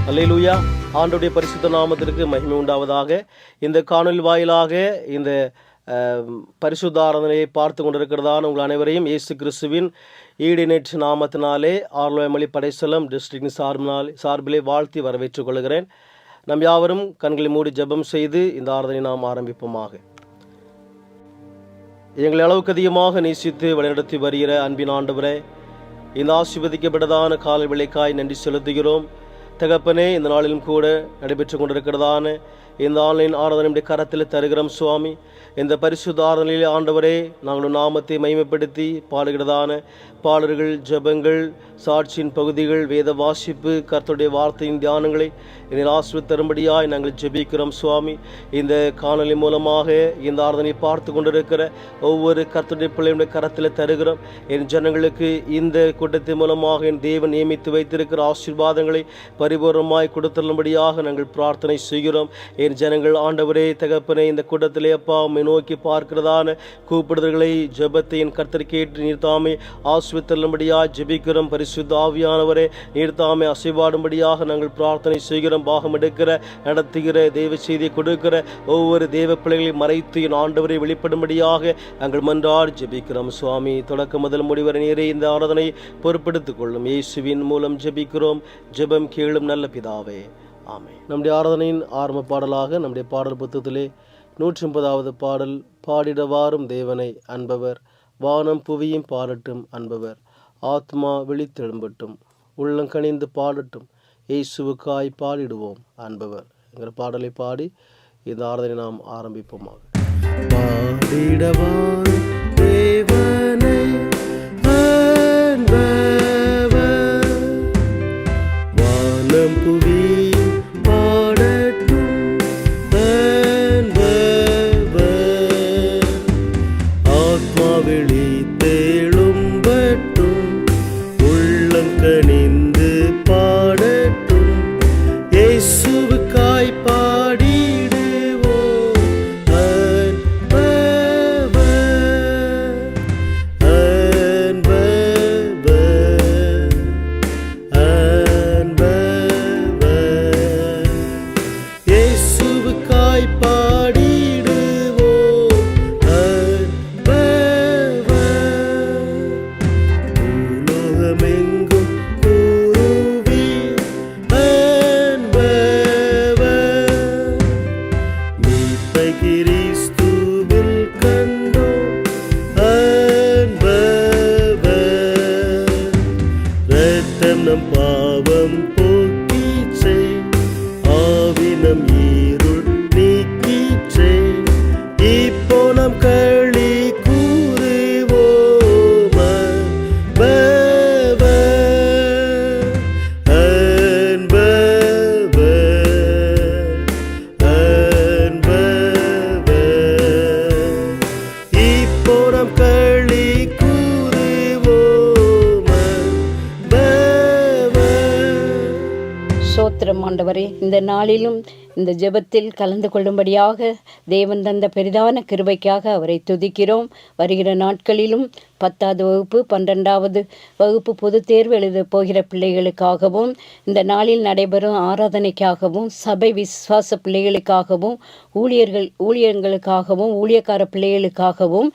அல்லேலூயா. ஆண்டவருடைய பரிசுத்த நாமத்திற்கு மகிமை உண்டாவதாக. இந்த காணொலி வாயிலாக இந்த பரிசுத்த ஆராதனையை பார்த்து கொண்டிருக்கிறதான உங்கள் அனைவரையும் இயேசு கிறிஸ்துவின் ஈடினேட் நாமத்தினாலே ஆர்லோயமலி படைசலம் டிஸ்ட்ரிக்ட் சார்பிலே வாழ்த்தி வரவேற்றுக் கொள்கிறேன். நம் யாவரும் கண்களை மூடி ஜெபம் செய்து இந்த ஆராதனை நாம் ஆரம்பிப்போமாக. எங்களை அளவுக்கு அதிகமாக நேசித்து வழிநடத்தி வருகிற அன்பின் ஆண்டவரே, இந்த ஆசீர்வதிக்கப்பட்டதான காலை வேளைக்காய் நன்றி செலுத்துகிறோம். தகப்பனே, இந்த நாளிலும் கூட நடைபெற்று கொண்டிருக்கிறதான இந்த ஆன்லைன் ஆராதனையுடைய கரத்தில் தருகிறோம் சுவாமி. இந்த பரிசுத்த ஆராதனையிலே ஆண்டவரே, நாங்கள் நாமத்தை மகிமைப்படுத்தி பாடுகிறதான பாடல்கள், ஜெபங்கள், சாட்சியின் பகுதிகள், வேத வாசிப்பு, கர்த்தருடைய வார்த்தையின் தியானங்களை இதில் ஆசீர்வதித்து தரும்படியாய் நாங்கள் ஜெபிக்கிறோம் சுவாமி. இந்த காணொலி மூலமாக இந்த ஆராதனை பார்த்து கொண்டிருக்கிற ஒவ்வொரு கர்த்தருடைய பிள்ளைகளுடைய கரத்தில் தருகிறோம். என் ஜனங்களுக்கு இந்த கூட்டத்தின் மூலமாக என் தேவன் நியமித்து வைத்திருக்கிற ஆசீர்வாதங்களை பரிபூர்ணமாய் கொடுத்துள்ளபடியாக நாங்கள் பிரார்த்தனை செய்கிறோம். என் ஜனங்கள் ஆண்டவரே தகப்பனே, இந்த கூட்டத்திலே அப்பா உம்மை நோக்கி பார்க்கிறதான கூப்பிடுதல்களை ஜெபத்தை என் கர்த்தர் கேட்டு நீர்த்தாமே ஆசீர்வதித்தள்ளும்படியாக ஜெபிக்கிறோம். பரிசுத்த ஆவியானவரே, நீர்த்தாமே அசைவாடும்படியாக நாங்கள் பிரார்த்தனை செய்கிறோம். பாகம் எடுக்கிற, நடத்துகிற, தெய்வ செய்தியை கொடுக்கிற ஒவ்வொரு தெய்வ பிள்ளைகளை மறைத்து என் ஆண்டவரை வெளிப்படும்படியாக நாங்கள் மன்றாடி ஜெபிக்கிறோம் சுவாமி. தொடக்க முதல் முடிவரை நேரே இந்த ஆராதனை பொறுப்பெடுத்துக் கொள்ளும் இயேசுவின் மூலம் ஜெபிக்கிறோம். ஜெபம் கேளும் நல்ல பிதாவே, ஆமென். நம்முடைய ஆராதனையின் ஆரம்ப பாடலாக நம்முடைய பாடல் புத்தகத்திலே 130வது பாடல், பாடிடவாரும் தேவனை அன்பவர், வானம் புவியும் பாடட்டும் அன்பவர், ஆத்மா விழித்தெழும்பட்டும், உள்ளங்கணிந்து பாடட்டும், இயேசுவுக்காய் பாடிடுவோம் அன்பவர் என்கிற பாடலை பாடி இந்த ஆராதனை நாம் ஆரம்பிப்போமாக. பாடிடவாரும் தேவனை அன்பவர், வானம் புவி ஆண்டவரே, இந்த நாளிலும் இந்த ஜெபத்தில் கலந்து கொள்ளும்படியாக தேவன் தந்த பெரிதான கிருபைக்காக அவரை துதிக்கிறோம். வருகிற நாட்களிலும் 10வது வகுப்பு 12வது வகுப்பு பொதுத் தேர்வு எழுத போகிற பிள்ளைகளுக்காகவும், இந்த நாளில் நடைபெறும் ஆராதனைக்காகவும், சபை விசுவாச பிள்ளைகளுக்காகவும், ஊழியர்களுக்காகவும், ஊழியக்கார பிள்ளைகளுக்காகவும்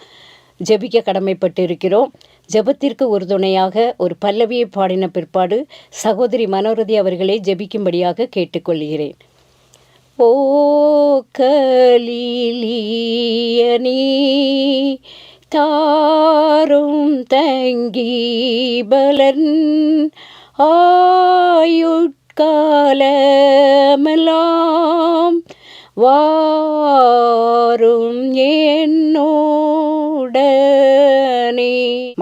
ஜெபிக்க கடமைப்பட்டு இருக்கிறோம். ஜெபத்திற்கு ஒரு துணையாக ஒரு பல்லவியை பாடின பிற்பாடு சகோதரி மனோரதி அவர்களை ஜெபிக்கும்படியாக கேட்டுக்கொள்கிறேன். ஓ கலீலியனே தாரும் தங்கி பலன் ஆயுட்காலமெல்லாம் வாரும் என்னோடனே.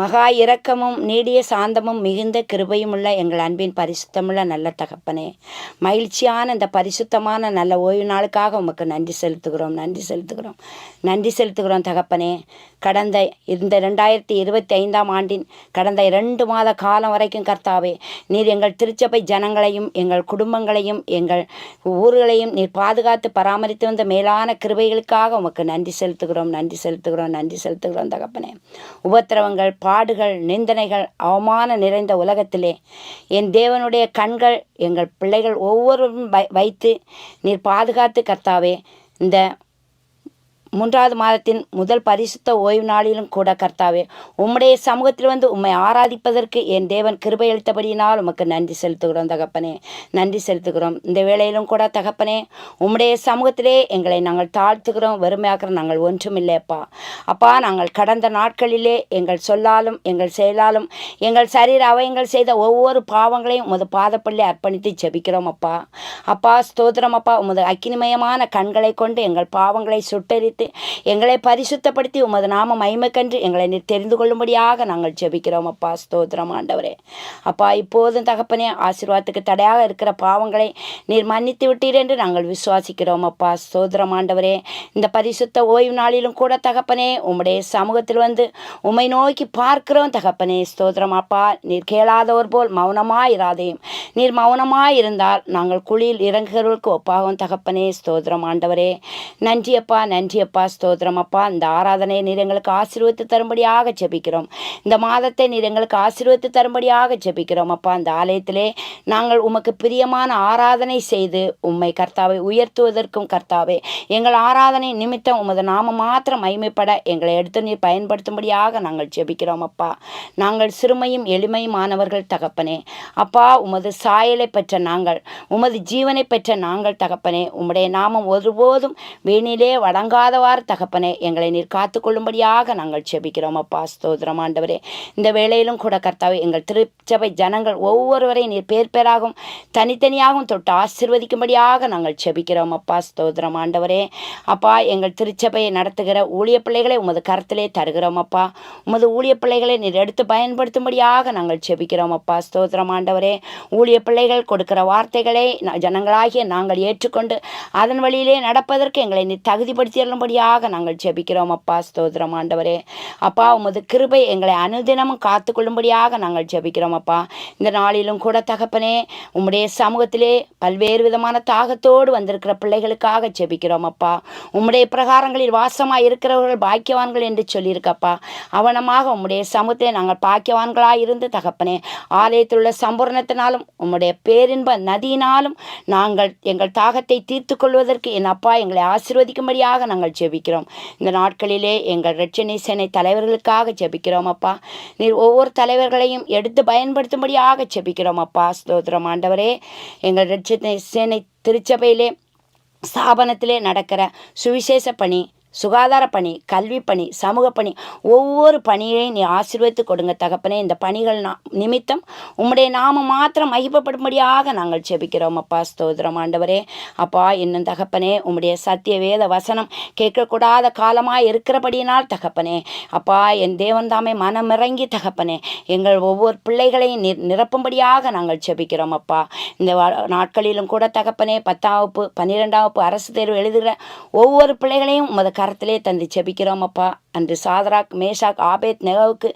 மகா இரக்கமும் நீடிய சாந்தமும் மிகுந்த கிருபையும் உள்ள எங்கள் அன்பின் பரிசுத்தமுள்ள நல்ல தகப்பனே, மகிழ்ச்சியான இந்த பரிசுத்தமான நல்ல ஓய்வு நாளுக்காக உமக்கு நன்றி செலுத்துகிறோம் தகப்பனே. கடந்த இந்த 2025ஆம் ஆண்டின் கடந்த 2 மாத காலம் வரைக்கும் கர்த்தாவே, நீர் எங்கள் திருச்சபை ஜனங்களையும் எங்கள் குடும்பங்களையும் எங்கள் ஊர்களையும் நீர் பாதுகாத்து பராமரித்து வந்த மேலான கிருபைகளுக்காக உமக்கு நன்றி செலுத்துகிறோம் தகப்பனே. உபத்திரவங்கள் பாடுகள், நிந்தனைகள், அவமான நிறைந்த உலகத்திலே என் தேவனுடைய கண்கள் எங்கள் பிள்ளைகள் ஒவ்வொருவரும் வைத்து நீர் பாதுகாத்து கர்த்தாவே, இந்த 3வது மாதத்தின் முதல் பரிசுத்த ஓய்வு நாளிலும் கூட கர்த்தாவே, உம்முடைய சமூகத்தில் வந்து உம்மை ஆராதிப்பதற்கு என் தேவன் கிருபை அளித்தபடியினால் உமக்கு நன்றி செலுத்துகிறோம் தகப்பனே, நன்றி செலுத்துகிறோம். இந்த வேளையிலும் கூட தகப்பனே, உம்முடைய சமூகத்திலே எங்களை நாங்கள் தாழ்த்துகிறோம், வெறுமையாக்குறோம். நாங்கள் ஒன்றுமில்லைப்பா. அப்பா, நாங்கள் கடந்த நாட்களிலே எங்கள் சொல்லாலும் எங்கள் செயலாலும் எங்கள் சரீர அவயங்கள் செய்த ஒவ்வொரு பாவங்களையும் உமது பாதப்பள்ளி அர்ப்பணித்து ஜெபிக்கிறோம் அப்பா. அப்பா, ஸ்தோத்திரம் அப்பா. உமது அக்கினிமயமான கண்களை கொண்டு எங்கள் பாவங்களை சுட்டெரித்து எங்களை பரிசுத்தப்படுத்தி உமது நாம மகிமைக்கென்று எங்களை நீர் தெரிந்து கொள்ளும்படியாக நாங்கள் ஜெபிக்கிறோம் அப்பா. ஸ்தோத்திரம் ஆண்டவரே. அப்பா, இப்போதும் தகப்பனே, ஆசீர்வாதத்துக்கு தடையாக இருக்கிற பாவங்களை நீர் மன்னித்து விட்டீர் என்று நாங்கள் விசுவாசிக்கிறோம் அப்பா. ஸ்தோத்திரம் ஆண்டவரே. இந்த பரிசுத்த ஓய்வு நாளிலும் கூட தகப்பனே, உம்முடைய சமூகத்தில் வந்து உம்மை நோக்கி பார்க்கிறோம் தகப்பனே. ஸ்தோத்திரம் அப்பா. நீர் கேளாதவர் போல் மௌனமாயிராதேயும். நீர் மௌனமாயிருந்தால் நாங்கள் குழியில் இறங்குகிறவர்களுக்கு ஒப்பாகும் தகப்பனே. ஸ்தோத்திரம் ஆண்டவரே. நன்றி அப்பா, நன்றி அப்பா. ஸ்தோத்திரம் அப்பா. இந்த ஆராதனையை நீர் எங்களுக்கு ஆசீர்வதித்து தரும்படியாக ஜெபிக்கிறோம். இந்த மாதத்தை நீர் எங்களுக்கு ஆசீர்வதித்து தரும்படியாக ஜெபிக்கிறோம் அப்பா. இந்த ஆலயத்திலே நாங்கள் உமக்கு பிரியமான ஆராதனை செய்து உம்மை கர்த்தாவை உயர்த்துவதற்கும் கர்த்தாவே, எங்கள் ஆராதனை நிமித்தம் உமது நாம மாத்திரம் மகிமைப்பட எங்களை எடுத்து நீர் பயன்படுத்தும்படியாக நாங்கள் ஜெபிக்கிறோம் அப்பா. நாங்கள் சிறுமையும் எளிமையுமானவர்கள் தகப்பனே. அப்பா, உமது சாயலை பெற்ற நாங்கள், உமது ஜீவனை பெற்ற நாங்கள் தகப்பனே, உம்முடைய நாமம் ஒருபோதும் வீணிலே வழங்காதவாறு தகப்பனே எங்களை நீர் காத்துக்கொள்ளும்படியாக நாங்கள் ஜெபிக்கிறோம் அப்பா. ஸ்தோத்திரம் ஆண்டவரே. இந்த வேளையிலும் கூட கர்த்தாவே, எங்கள் திருச்சபை ஜனங்கள் ஒவ்வொருவரை நீர் பேர் பேராகவும் தனித்தனியாகவும் தொட்டு ஆசீர்வதிக்கும்படியாக நாங்கள் ஜெபிக்கிறோம் அப்பா. ஸ்தோத்திரம் ஆண்டவரே. அப்பா, எங்கள் திருச்சபையை நடத்துகிற ஊழிய பிள்ளைகளை உமது கருத்திலே தருகிறோம் அப்பா. உமது ஊழிய பிள்ளைகளை நீர் எடுத்து பயன்படுத்தும்படியாக நாங்கள் ஜெபிக்கிறோம் அப்பா. ஸ்தோத்திரம் ஆண்டவரே. ஊழிய பிள்ளைகள் கொடுக்கிற வார்த்தைகளை ஜனங்களாகிய நாங்கள் ஏற்றுக்கொண்டு அதன் வழியிலே நடப்பதற்கு எங்களை நீர் தகுதிப்படுத்தியபடியாக நாங்கள் ஜெபிக்கிறோம் அப்பா. ஸ்தோத்திரம் ஆண்டவரே. அப்பா, உமது கிருபை எங்களை அனுதினமும் காத்துக்கொள்ளும்படியாக நாங்கள் ஜெபிக்கிறோம் அப்பா. இந்த நாளிலும் கூட தகப்பனே, உம்முடைய சமூகத்திலே பல்வேறு விதமான தாகத்தோடு வந்திருக்கிற பிள்ளைகளுக்காக ஜெபிக்கிறோம் அப்பா. உம்முடைய பிரகாரங்களில் வாசமாக இருக்கிறவர்கள் பாக்கியவான்கள் என்று சொல்லியிருக்கப்பா. அவனமாக உம்முடைய சமூகத்திலே நாங்கள் பாக்கியவான்களாக இருந்து தகப்பனே, ஆலயத்தில் உள்ள சம்பூர்ணத்தினாலும் உம்முடைய பேரின்ப நதியினாலும் நாங்கள் எங்கள் தாகத்தை தீர்த்து கொள்வதற்கு என் அப்பா எங்களை ஆசீர்வதிக்கும்படியாக நாங்கள் ஜெபிக்கிறோம். இந்த நாட்களிலே எங்கள் இரட்சணை சேனை தலைவர்களுக்காக ஜெபிக்கிறோம் அப்பா. நீர் ஒவ்வொரு தலைவர்களையும் எடுத்து பயன்படுத்தும்படியாக ஜெபிக்கிறோம் அப்பா. ஸ்தோத்திரம் ஆண்டவரே. எங்கள் இரட்சணை சேனை திருச்சபையிலே ஸ்தாபனத்திலே நடக்கிற சுவிசேஷ பணி, சுகாதார பணி, கல்வி பணி, சமூக பணி, ஒவ்வொரு பணியையும் நீ ஆசீர்வதித்து கொடுங்க தகப்பனே. இந்த பணிகள் நிமித்தம் உம்முடைய நாம மாத்திரம் மகிமைப்படும்படியாக நாங்கள் ஜெபிக்கிறோம் அப்பா. ஸ்தோத்திரம் ஆண்டவரே. அப்பா, இன்னும் தகப்பனே, உம்முடைய சத்திய வேத வசனம் கேட்கக்கூடாத காலமாக இருக்கிறபடியினால் தகப்பனே, அப்பா, என் தேவன் தாமே மனமிறங்கி தகப்பனே எங்கள் ஒவ்வொரு பிள்ளைகளையும் நிரப்பும்படியாக நாங்கள் ஜெபிக்கிறோம் அப்பா. இந்த நாட்களிலும் கூட தகப்பனே, 10ஆம் வகுப்பு 12ஆம் வகுப்பு அரசு தேர்வு எழுதுகிற ஒவ்வொரு பிள்ளைகளையும் உமது கரத்திலே தந்து ஜெபிக்கிறோம் அப்பா. அன்று சாதராக், மேஷாக், ஆபேத் நேகோவுக்கு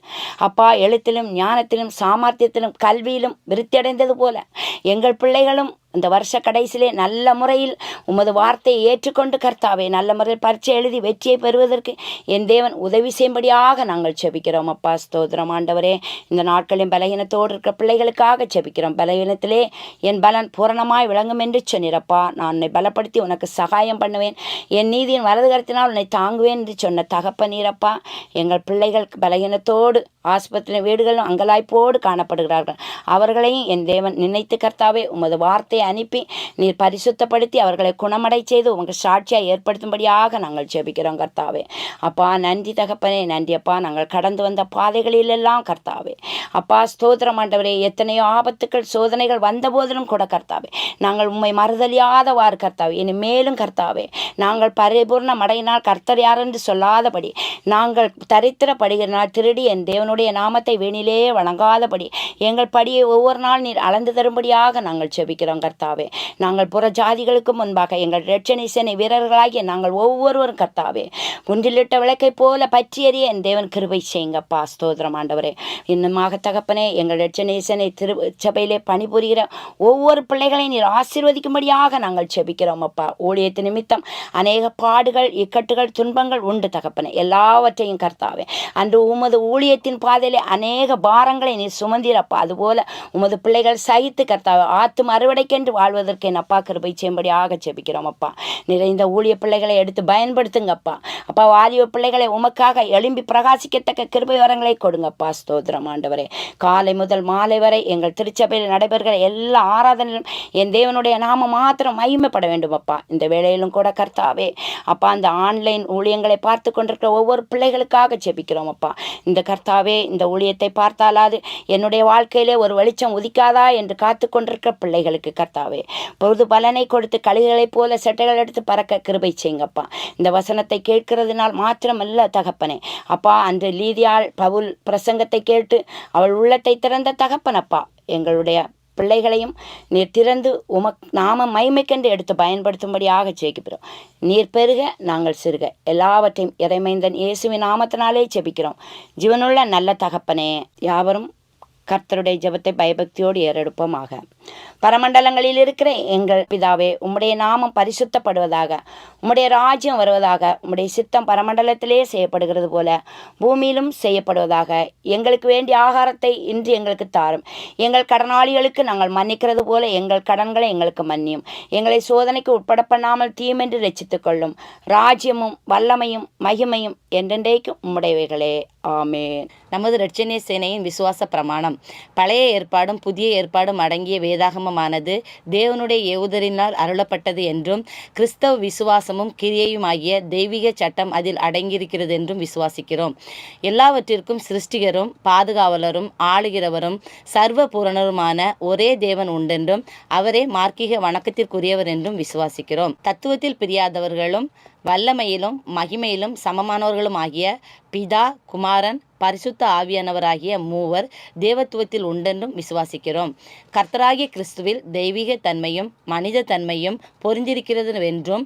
அப்பா எழுத்திலும் ஞானத்திலும் சாமர்த்தியத்திலும் கல்வியிலும் விருத்தியடைந்தது போல எங்கள் பிள்ளைகளும் இந்த வருஷ கடைசியிலே நல்ல முறையில் உமது வார்த்தையை ஏற்றுக்கொண்டு கர்த்தாவே நல்ல முறையில் பரீட்சை எழுதி வெற்றியை பெறுவதற்கு என் தேவன் உதவி செய்யும்படியாக நாங்கள் ஜெபிக்கிறோம் அப்பா. ஸ்தோத்திரம் ஆண்டவரே. இந்த நாட்களின் பலகீனத்தோடு இருக்கிற பிள்ளைகளுக்காக ஜெபிக்கிறோம். பலகீனத்திலே என் பலன் பூரணமாய் விளங்கும் என்று சொன்னீரப்பா. நான் உன்னை பலப்படுத்தி உனக்கு சகாயம் பண்ணுவேன், என் நீதியின் வலது கரத்தினால் உன்னை தாங்குவேன் என்று சொன்ன தகப்பனீரப்பா. எங்கள் பிள்ளைகள் பலகீனத்தோடு ஆஸ்பத்திரி வீடுகளும் அங்கலாய்ப்போடு காணப்படுகிறார்கள். அவர்களையும் என் தேவன் நினைத்து கர்த்தாவே உமது வார்த்தையை அனுப்பி நீர் பரிசுத்தப்படுத்தி அவர்களை குணமடை செய்து உங்கள் சாட்சியாக ஏற்படுத்தும்படியாக நாங்கள் ஜெபிக்கிறோம் கர்த்தாவே. அப்பா, நன்றி தகப்பனே, நன்றி அப்பா. நாங்கள் கடந்து வந்த பாதைகளிலெல்லாம் கர்த்தாவே அப்பா ஸ்தோத்திரம் ஆண்டவரே, எத்தனையோ ஆபத்துக்கள் சோதனைகள் வந்த போதிலும் கூட கர்த்தாவே நாங்கள் உம்மை மறுதலியாதவாறு கர்த்தாவே இனி மேலும் கர்த்தாவே நாங்கள் பரிபூர்ணம் அடையினால் கர்த்தர் யார் என்று சொல்லாதபடி நாங்கள் தரித்திரப்படுகிறனால் திருடி என் தேவனுடைய நாமத்தை வீணிலே வழங்காதபடி எங்கள் படியை ஒவ்வொரு நாள் நீர் அளந்து தரும்படியாக நாங்கள் ஜெபிக்கிறோம் கர்த்தாவே. நாங்கள் புற ஜாதிகளுக்கு முன்பாக எங்கள் இரட்சணை சேனை வீரர்களாகிய நாங்கள் ஒவ்வொருவரும் கர்த்தாவே குன்றிலிட்ட விளக்கை போல பற்றி எறிய என் தேவன் கிருபை செய்யுங்கப்பா. ஸ்தோத்திரம் ஆண்டவரே. இன்னுமாக தகப்பனே, எங்கள் இரட்சணை சேனை திருச்சபையிலே பணிபுரிகிற ஒவ்வொரு பிள்ளைகளை நீர் ஆசீர்வதிக்கும்படியாக நாங்கள் ஜெபிக்கிறோம் அப்பா. ஊழியத்து நிமித்தம் அநேக பாடுகள், இக்கட்டுகள், துன்பங்கள் உண்டு தகப்பனே. எல்லாவற்றையும் கர்த்தாவே அன்று உமது ஊழியத்தின் பாதையிலே அநேக பாரங்களை நீ சுமந்தீரப்பா. அதுபோல உமது பிள்ளைகள் சகித்து கர்த்தாவே ஆத்தும அறுவடைக்கென்று வாழ்வதற்கு என் அப்பா கிருபை செய்யும்படியாக ஜெபிக்கிறோம் அப்பா. நிறைந்த ஊழிய பிள்ளைகளை எடுத்து பயன்படுத்துங்கப்பா. அப்பா வாலிப பிள்ளைகளை உமக்காக எழும்பி பிரகாசிக்கத்தக்க கிருபை வரங்களை கொடுங்கப்பா. ஸ்தோத்திரம் ஆண்டவரே. காலை முதல் மாலை வரை எங்கள் திருச்சபையில் நடைபெறுகிற எல்லா ஆராதனையிலும் என் தேவனுடைய நாம மாத்திரம் மகிமைப்பட வேண்டும் அப்பா. இந்த வேளையிலும் கூட கர்த்தாவே அப்பா அந்த ஆன்லைன் ஊழியங்களை பார்த்து கொண்டிருக்கிற ஒவ்வொரு பிள்ளைகளுக்காக ஜெபிக்கிறோம் அப்பா. இந்த கர்த்தாவே இந்த ஊழியத்தை பார்த்தாலாது என்னுடைய வாழ்க்கையிலே ஒரு வெளிச்சம் உதிக்காதா என்று காத்து கொண்டிருக்கிற பிள்ளைகளுக்கு கர்த்தாவே பொது பலனை கொடுத்து கழுகுகளைப் போல செட்டைகள் எடுத்து பறக்க கிருபை செய்யுங்கப்பா. இந்த வசனத்தை கேட்கிறதுனால் மாத்திரமல்ல தகப்பனே அப்பா, அன்று லீதியாள் பவுல் பிரசங்கத்தை கேட்டு அவள் உள்ளத்தை திறந்த தகப்பனப்பா, எங்களுடைய பிள்ளைகளையும் நீர் திறந்து நாம மகிமைக்கென்று எடுத்து பயன்படுத்தும்படியாக ஜெபிக்கிறோம். நீர் பெருக நாங்கள் சிறுக எல்லாவற்றையும் இறைமைந்தன் இயேசுவின் நாமத்தினாலே ஜெபிக்கிறோம் ஜீவனுள்ள நல்ல தகப்பனே. யாவரும் கர்த்தருடைய ஜெபத்தை பயபக்தியோடு ஏறெடுப்போமாக. பரமண்டலங்களில் இருக்கிற எங்கள் பிதாவே, உம்முடைய நாமம் பரிசுத்தப்படுவதாக, உம்முடைய ராஜ்யம் வருவதாக, உம்முடைய சித்தம் பரமண்டலத்திலே செய்யப்படுகிறது போல பூமியிலும் செய்யப்படுவதாக. எங்களுக்கு வேண்டிய ஆகாரத்தை இன்று எங்களுக்கு தாரும். எங்கள் கடனாளிகளுக்கு நாங்கள் மன்னிக்கிறது போல எங்கள் கடன்களை எங்களுக்கு மன்னியும். எங்களை சோதனைக்கு உட்பட பண்ணாமல் தீமென்று ரட்சித்துக் கொள்ளும். ராஜ்யமும் வல்லமையும் மகிமையும் என்றென்றைக்கும் உம்முடையவைகளே. ஆமென். நமது இரட்சணிய சேனையின் விசுவாச பிரமாணம். பழைய ஏற்பாடும் புதிய ஏற்பாடும் அடங்கிய வேதாகமமானது தேவனுடைய ஏவுதலினால் அருளப்பட்டது என்றும் கிறிஸ்தவ விசுவாசமும் கிரியையும் ஆகிய தெய்வீக சட்டம் அதில் அடங்கியிருக்கிறது என்றும் விசுவாசிக்கிறோம். எல்லாவற்றிற்கும் சிருஷ்டிகரும் பாதுகாவலரும் ஆளுகிறவரும் சர்வ பூரணருமான ஒரே தேவன் உண்டென்றும் அவரே மார்க்கீக வணக்கத்திற்குரியவர் என்றும் விசுவாசிக்கிறோம். தத்துவத்தில் பிரியாதவர்களும் வல்லமையிலும் மகிமையிலும் சமமானவர்களும் ஆகிய பிதா, குமாரன், பரிசுத்த ஆவியானவராகிய மூவர் தேவத்துவத்தில் உண்டென்றும் விசுவாசிக்கிறோம். கர்த்தராகிய கிறிஸ்துவில் தெய்வீக தன்மையும் மனித தன்மையும் பொருந்திருக்கிறது என்றும்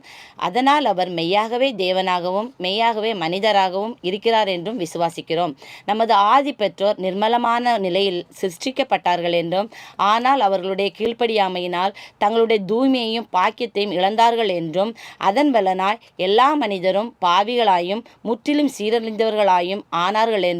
அதனால் அவர் மெய்யாகவே தேவனாகவும் மெய்யாகவே மனிதராகவும் இருக்கிறார் என்றும் விசுவாசிக்கிறோம். நமது ஆதி பெற்றோர் நிர்மலமான நிலையில் சிருஷ்டிக்கப்பட்டார்கள் என்றும் ஆனால் அவர்களுடைய கீழ்ப்படியாமையினால் தங்களுடைய தூய்மையையும் பாக்கியத்தையும் இழந்தார்கள் என்றும் அதன் பலனாய் எல்லா மனிதரும் பாவிகளாயும் முற்றிலும் சீரழிந்தவர்களாயும் ஆனார்கள் என்றும்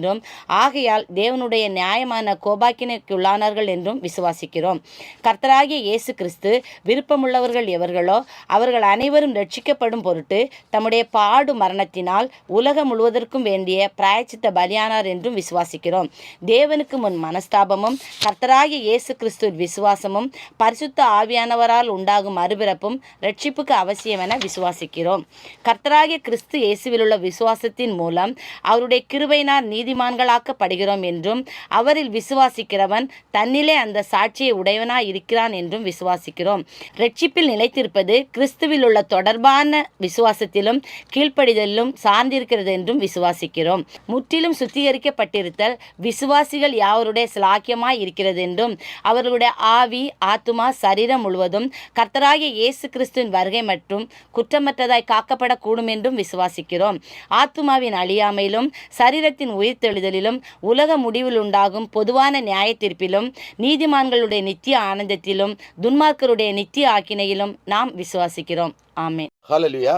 ஆகையால் தேவனுடைய நியாயமான கோபாக்கினைக்குள்ளானார்கள் என்றும் விசுவாசிக்கிறோம். கர்த்தராகிய இயேசு கிறிஸ்து விருப்பமுள்ளவர்கள் எவர்களோ அவர்கள் அனைவரும் ரட்சிக்கப்படும் பொருட்டு தம்முடைய பாடு மரணத்தினால் உலகம் முழுவதற்கும் வேண்டிய பிராயச்சித்த பலியானார் என்றும் விசுவாசிக்கிறோம். தேவனுக்கு முன் மனஸ்தாபமும் கர்த்தராகிய இயேசு கிறிஸ்து விசுவாசமும் பரிசுத்த ஆவியானவரால் உண்டாகும் மறுபிறப்பும் ரட்சிப்புக்கு அவசியம் என விசுவாசிக்கிறோம். கர்த்தராகிய கிறிஸ்து இயேசுவில் உள்ள விசுவாசத்தின் மூலம் அவருடைய கிருபையினால் நீதிமான்களாக்கப்படுகிறோம் என்றும் அவரில் விசுவாசிக்கிறவன் தன்னிலே அந்த சாட்சியை உடையவனாய் இருக்கிறான் என்றும் விசுவாசிக்கிறோம். ரட்சிப்பில் நிலைத்திருப்பது கிறிஸ்துவில் உள்ள தொடர்பான விசுவாசத்திலும் கீழ்ப்படிதலிலும் சார்ந்திருக்கிறது என்றும் விசுவாசிக்கிறோம். முற்றிலும் சுத்திகரிக்கப்பட்டிருத்தல் விசுவாசிகள் யாவருடைய சிலாக்கியமாய் இருக்கிறது என்றும் அவர்களுடைய ஆவி, ஆத்துமா, சரீரம் முழுவதும் கர்த்தராகிய இயேசு கிறிஸ்துவின் வருகை மற்றும் குற்றமற்றதாய் காக்கப்படக்கூடும் என்றும் விசுவாசிக்கிறோம். ஆத்துமாவின் அழியாமையிலும் சரீரத்தின் உயிர்த்தெழுதலிலும் உலக முடிவில் உண்டாகும் பொதுவான நியாய தீர்ப்பிலும் நீதிமான்களுடைய நித்திய ஆனந்தத்திலும் துன்மார்க்கருடைய நித்திய ஆக்கினையிலும் நாம் விசுவாசிக்கிறோம். ஆமென். ஹல்லேலூயா.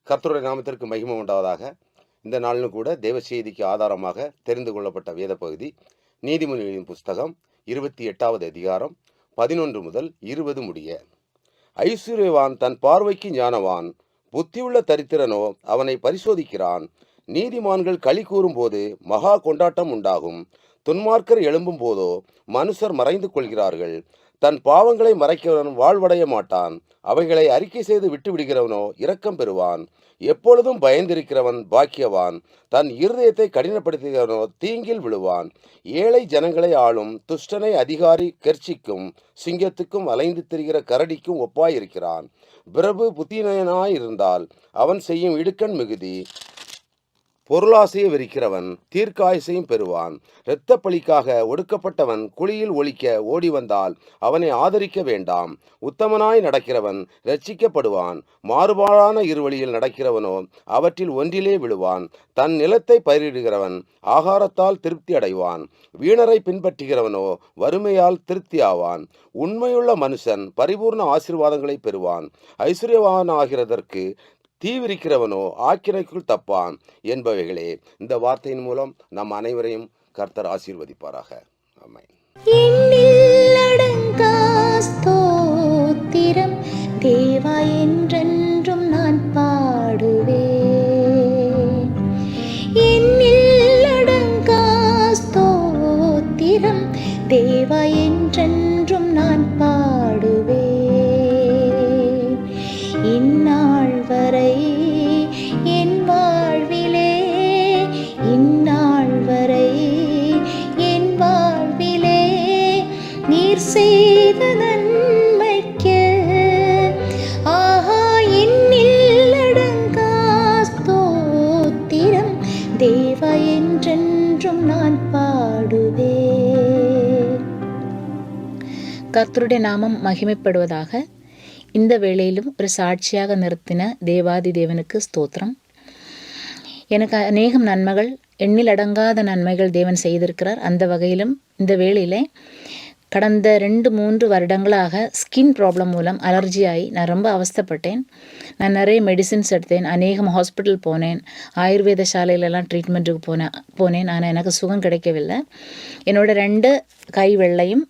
கர்த்தருடைய நாமத்திற்கு மகிமை உண்டாவதாக. இந்த நாளிலும் கூட தேவ செய்திக்கு ஆதாரமாக தெரிந்து கொள்ளப்பட்ட வேத பகுதி நீதிமொழிகளின் புஸ்தகம் 28வது அதிகாரம் 11 முதல் 20 முடிய. ஐஸ்வர்யவான் தன் பார்வைக்கு ஞானவான், புத்தியுள்ள தரித்திரனோ அவனை பரிசோதிக்கிறான். நீதிமான்கள் களி கூறும் போது மகா கொண்டாட்டம் உண்டாகும். துன்மார்க்கர் எழும்பும் போதோ மனுஷர் மறைந்து கொள்கிறார்கள். தன் பாவங்களை மறைக்கிறவன் வாழ்வடைய மாட்டான். அவைகளை அறிக்கை செய்து விட்டு விடுகிறவனோ இரக்கம் பெறுவான். எப்பொழுதும் பயந்திருக்கிறவன் பாக்கியவான். தன் இருதயத்தை கடினப்படுத்துகிறவனோ தீங்கில் விழுவான். ஏழை ஜனங்களை ஆளும் துஷ்டனை அதிகாரி கெர்ச்சிக்கும் சிங்கத்துக்கும் அலைந்து திரிகிற கரடிக்கும் ஒப்பாயிருக்கிறான். பிரபு புத்தியனாயிருந்தால் அவன் செய்யும் இடுக்கண் மிகுதி. பொருளாசையை வெறிக்கிறவன் தீர்க்காயசையும் பெறுவான். இரத்த பழிக்காக ஒடுக்கப்பட்டவன் குழியில் ஒழிக்க ஓடி வந்தால் அவனை ஆதரிக்க வேண்டாம். உத்தமனாய் நடக்கிறவன் இரட்சிக்கப்படுவான். மாறுபாடான இருவழியில் நடக்கிறவனோ அவற்றில் ஒன்றிலே விழுவான். தன் நிலத்தை பயிரிடுகிறவன் ஆகாரத்தால் திருப்தி அடைவான். வீணரை பின்பற்றுகிறவனோ வறுமையால் திருப்தி ஆவான். உண்மையுள்ள மனுஷன் பரிபூர்ண ஆசீர்வாதங்களை பெறுவான். ஐஸ்வர்யவான் ஆகிறதற்கு தீவிரிக்கிறவனோ ஆக்கினைக்குள் தப்பான் என்பவைகளே. இந்த வார்த்தையின் மூலம் நம் அனைவரையும் கர்த்தர் ஆசீர்வதிப்பாராக. ஆமென். எண்ணில்லடங்கா ஸ்தோத்திரம் தேவா என்றென்றும் நான் பாடுவேன். எண்ணில்லடங்கா ஸ்தோத்திரம் தேவா என்றென்றும் நான் பாடுவேன். இந்நாள் வரை என் வாழ்விலே, இந்நாள் வரை என் வாழ்விலே நீர் செய்த நன்மைக்கு ஆஹா எண்ணில்லடங்கா ஸ்தோத்திரம் தேவா என்றென்றும் நான் பாடுவேன். கர்த்தருடைய நாமம் மகிமைப்படுவதாக. இந்த வேளையிலும் ஒரு சாட்சியாக நிறுத்தின தேவாதி தேவனுக்கு ஸ்தோத்திரம். எனக்கு அநேகம் நன்மைகள், எண்ணில் அடங்காத நன்மைகள் தேவன் செய்திருக்கிறார். அந்த வகையிலும் இந்த வேளையிலே கடந்த 2-3 வருடங்களாக ஸ்கின் ப்ராப்ளம் மூலம் அலர்ஜியாகி நான் ரொம்ப அவஸ்தைப்பட்டேன். நான் நிறைய மெடிசின்ஸ் எடுத்தேன், அநேகம் ஹாஸ்பிட்டல் போனேன், ஆயுர்வேத சாலையிலலாம் ட்ரீட்மெண்ட்டுக்கு போனேன். ஆனால் எனக்கு சுகம் கிடைக்கவில்லை. என்னோட 2 கை வெள்ளையும்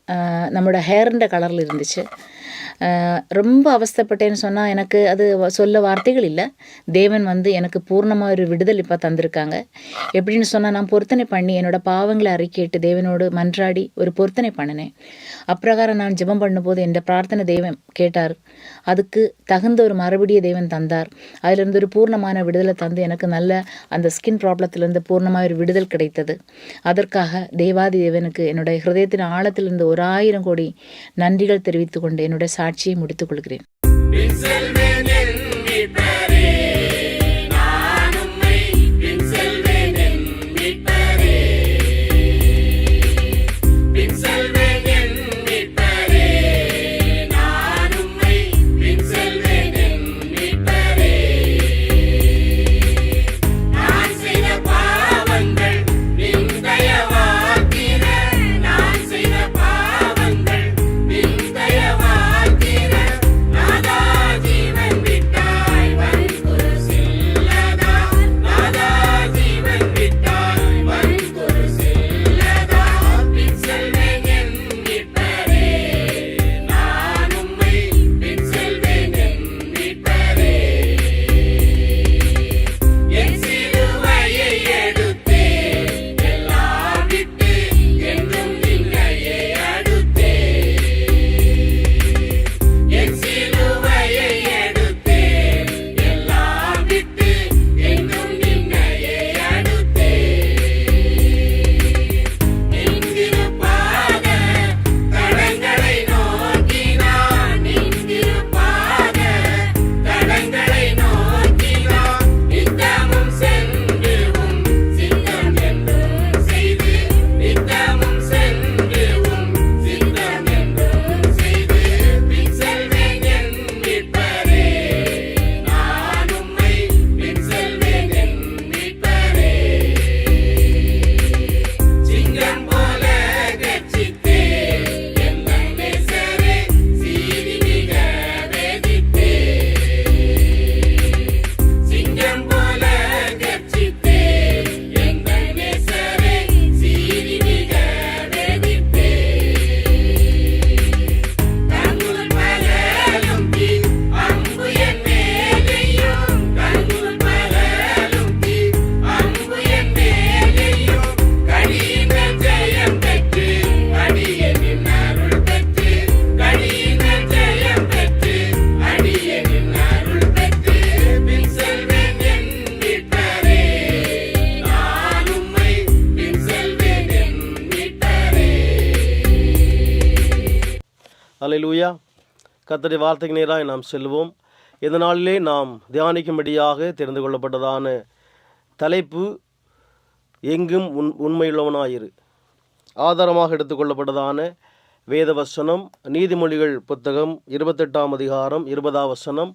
நம்மளோட ஹேர்ன்ற கலரில் இருந்துச்சு. ரொம்ப அவஸ்தைப்பட்டேன்னு சொன்னால் எனக்கு அது சொல்ல வார்த்தைகள் இல்லை. தேவன் எனக்கு பூர்ணமாக ஒரு விடுதல் இப்போ தந்திருக்காங்க. எப்படின்னு சொன்னால், நான் பொருத்தனை பண்ணி என்னோடய பாவங்களை அறிக்கையிட்டு தேவனோடு மன்றாடி ஒரு பொருத்தனை பண்ணினேன். அப்பிரகாரம் நான் ஜெபம் பண்ணும்போது என் பிரார்த்தனை தேவன் கேட்டார். அதுக்கு தகுந்த ஒரு மறுபடிய தேவன் தந்தார். அதிலிருந்து ஒரு பூர்ணமான விடுதலை தந்து எனக்கு நல்ல அந்த ஸ்கின் ப்ராப்ளத்திலிருந்து பூர்ணமாக ஒரு விடுதல் கிடைத்தது. அதற்காக தேவாதி தேவனுக்கு என்னுடைய ஹிருதயத்தின் ஆழத்திலிருந்து 1000 கோடி நன்றிகள் தெரிவித்து கொண்டு என்னுடைய சாட்சியை முடித்துக் கொள்கிறேன். அல்லேலூயா. கர்த்தருடைய வார்த்தைக்கு நேராக நாம் செல்வோம். இந்த நாளிலே நாம் தியானிக்கும்படியாக தெரிந்து கொள்ளப்பட்டதான தலைப்பு எங்கும் உண்மையுள்ளவனாயிரு. ஆதாரமாக எடுத்துக்கொள்ளப்பட்டதான வேத வசனம் நீதிமொழிகள் புத்தகம் 28ஆம் அதிகாரம் 20ஆம் வசனம்,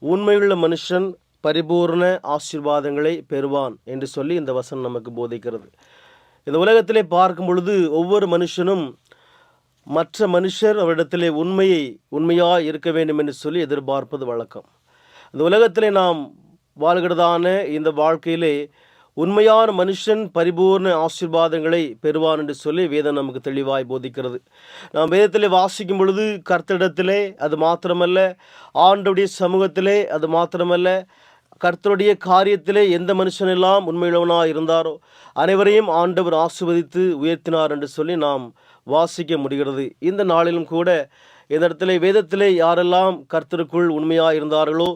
உண்மையுள்ள மனுஷன் பரிபூர்ண ஆசீர்வாதங்களை பெறுவான் என்று சொல்லி இந்த வசனம் நமக்கு போதிக்கிறது. இந்த உலகத்திலே பார்க்கும் பொழுது ஒவ்வொரு மனுஷனும் மற்ற மனுஷர் அவரிடத்திலே உண்மையாக இருக்க வேண்டும் என்று சொல்லி எதிர்பார்ப்பது வழக்கம். இந்த உலகத்திலே நாம் வாழ்கிறதான இந்த வாழ்க்கையிலே உண்மையான மனுஷன் பரிபூர்ண ஆசீர்வாதங்களை பெறுவான் என்று சொல்லி வேதம் நமக்கு தெளிவாய் போதிக்கிறது. நாம் வேதத்திலே வாசிக்கும் பொழுது கர்த்தரிடத்திலே, அது மாத்திரமல்ல ஆண்டவருடைய சமூகத்திலே, அது மாத்திரமல்ல கர்த்தருடைய காரியத்திலே எந்த மனுஷனெல்லாம் உண்மையுள்ளவனாக இருந்தாரோ அனைவரையும் ஆண்டவர் ஆசீர்வதித்து உயர்த்தினார் என்று சொல்லி நாம் வாசிக்க முடிகிறது. இந்த நாளிலும் கூட இந்த இடத்துல வேதத்திலே யாரெல்லாம் கர்த்தருக்குள் உண்மையாக இருந்தார்களோ,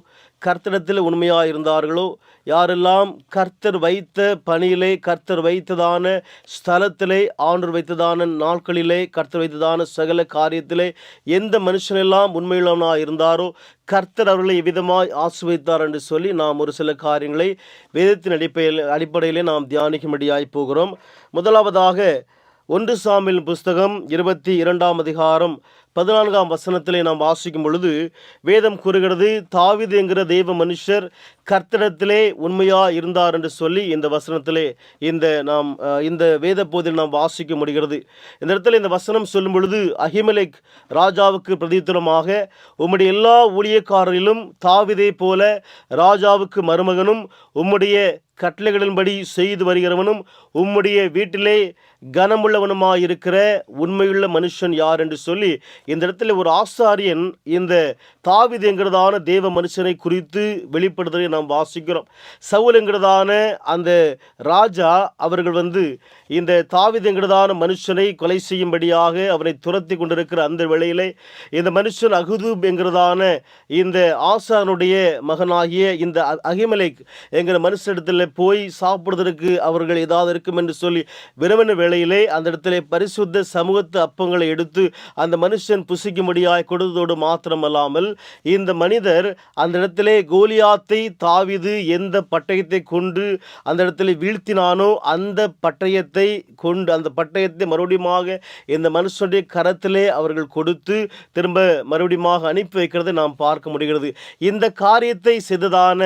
கர்த்தரிடத்தில் உண்மையாக இருந்தார்களோ, யாரெல்லாம் கர்த்தர் வைத்த பணியிலே, கர்த்தர் வைத்ததான ஸ்தலத்திலே, ஆண்டவர் வைத்ததான நாட்களிலே, கர்த்தர் வைத்ததான சகல காரியத்திலே எந்த மனுஷனெல்லாம் உண்மையுள்ளவனாக இருந்தாரோ கர்த்தர் அவர்களை எவ்விதமாய் ஆசீர்வதித்தார் என்று சொல்லி நாம் ஒரு சில காரியங்களை வேதத்தின் அடிப்படையிலே நாம் தியானிக்கும்படியாய் போகிறோம். முதலாவதாக 1 சாமுவேல் புஸ்தகம் 22ஆம் அதிகாரம் 14ஆம் வசனத்திலே நாம் வாசிக்கும் பொழுது வேதம் கூறுகிறது, தாவீது என்கிற தெய்வ மனுஷர் கர்த்தரிடத்திலே உண்மையாக இருந்தார் என்று சொல்லி இந்த வசனத்திலே இந்த வேத போதில் நாம் வாசிக்க முடிகிறது. இந்த இடத்துல இந்த வசனம் சொல்லும் பொழுது அகிமெலேக் ராஜாவுக்கு பிரதித்திரமாக, உம்முடைய எல்லா ஊழியக்காரரிலும் தாவீதை போல ராஜாவுக்கு மருமகனும் உம்முடைய கட்டளைகளின்படி செய்து வருகிறவனும் உம்முடைய வீட்டிலே கனமுள்ளவனுமாயிருக்கிற உண்மையுள்ள மனுஷன் யார் என்று சொல்லி இந்த இடத்துல ஒரு ஆசாரியன் இந்த தாவீது என்கிறதான தேவ மனுஷனை குறித்து வெளிப்படுத்துவதை நாம் வாசிக்கிறோம். சவுல் என்கிறதான அந்த ராஜா அவர்கள் இந்த தாவீது என்கிறதான மனுஷனை கொலை செய்யும்படியாக அவரை துரத்தி கொண்டிருக்கிற அந்த வேளையிலே இந்த மனுஷன் அகுதூப் என்கிறதான இந்த ஆசானுடைய மகனாகிய இந்த அகிமெலேக் என்கிற மனுஷனிடத்தில் போய் சாப்பிடுவதற்கு அவர்கள் ஏதாவது இருக்கும் என்று சொல்லி விரவன வேளையிலே அந்த இடத்திலே பரிசுத்த சமூகத்து அப்பங்களை எடுத்து அந்த மனுஷன் புசிக்கும்படியாய் கொடுத்ததோடு மாத்திரமல்லாமல் இந்த மனிதர் அந்த இடத்திலே கோலியாத்தை தாவீது எந்த பட்டயத்தை கொண்டு அந்த இடத்திலே வீழ்த்தினானோ அந்த பட்டயத்தை கொண்டு அந்த பட்டயத்தை மறுபடியும் இந்த மனுஷனுடைய கரத்திலே அவர்கள் கொடுத்து திரும்ப மறுபடியும் அனுப்பி வைக்கிறதை நாம் பார்க்க முடிகிறது. இந்த காரியத்தை செய்ததான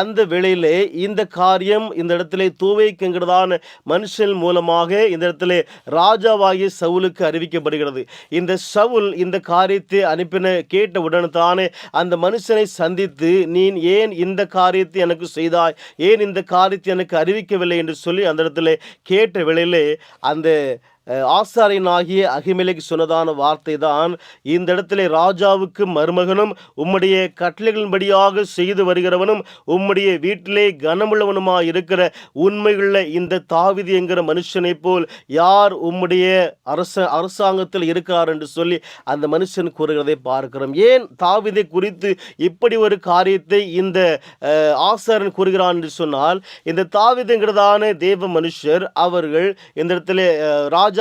அந்த வேளையிலே இந்த காரியம் இந்த இடத்திலே தூவைக்குங்கிறதான மனுஷன் மூலமாக இந்த இடத்திலே ராஜாவாகிய சவுலுக்கு அறிவிக்கப்படுகிறது. இந்த சவுல் இந்த காரியத்தை அனுப்பின கேட்ட உடனே தானே அந்த மனுஷனை சந்தித்து, நீ ஏன் இந்த காரியத்தை எனக்கு செய்தாய், ஏன் இந்த காரியத்தை எனக்கு அறிவிக்கவில்லை என்று சொல்லி அந்த இடத்துல கேட்ட வேளையிலே அந்த ஆசாரியனாகிய அகிமெலேக் சொன்னதான வார்த்தை தான், இந்த இடத்திலே ராஜாவுக்கு மருமகனும் உம்முடைய கட்டளைகளின்படியாக செய்து வருகிறவனும் உம்முடைய வீட்டிலே கனமுள்ளவனுமாய் இருக்கிற உண்மையுள்ள இந்த தாவீது என்கிற மனுஷனை போல் யார் உம்முடைய அரசாங்கத்தில் இருக்கிறார் என்று சொல்லி அந்த மனுஷன் கூறுகிறதை பார்க்கிறோம். ஏன் தாவீதை குறித்து இப்படி ஒரு காரியத்தை இந்த ஆசாரியன் கூறுகிறான் என்று சொன்னால், இந்த தாவீதுங்கிறதான தேவ மனுஷர் அவர்கள் இந்த இடத்திலே ராஜாவாக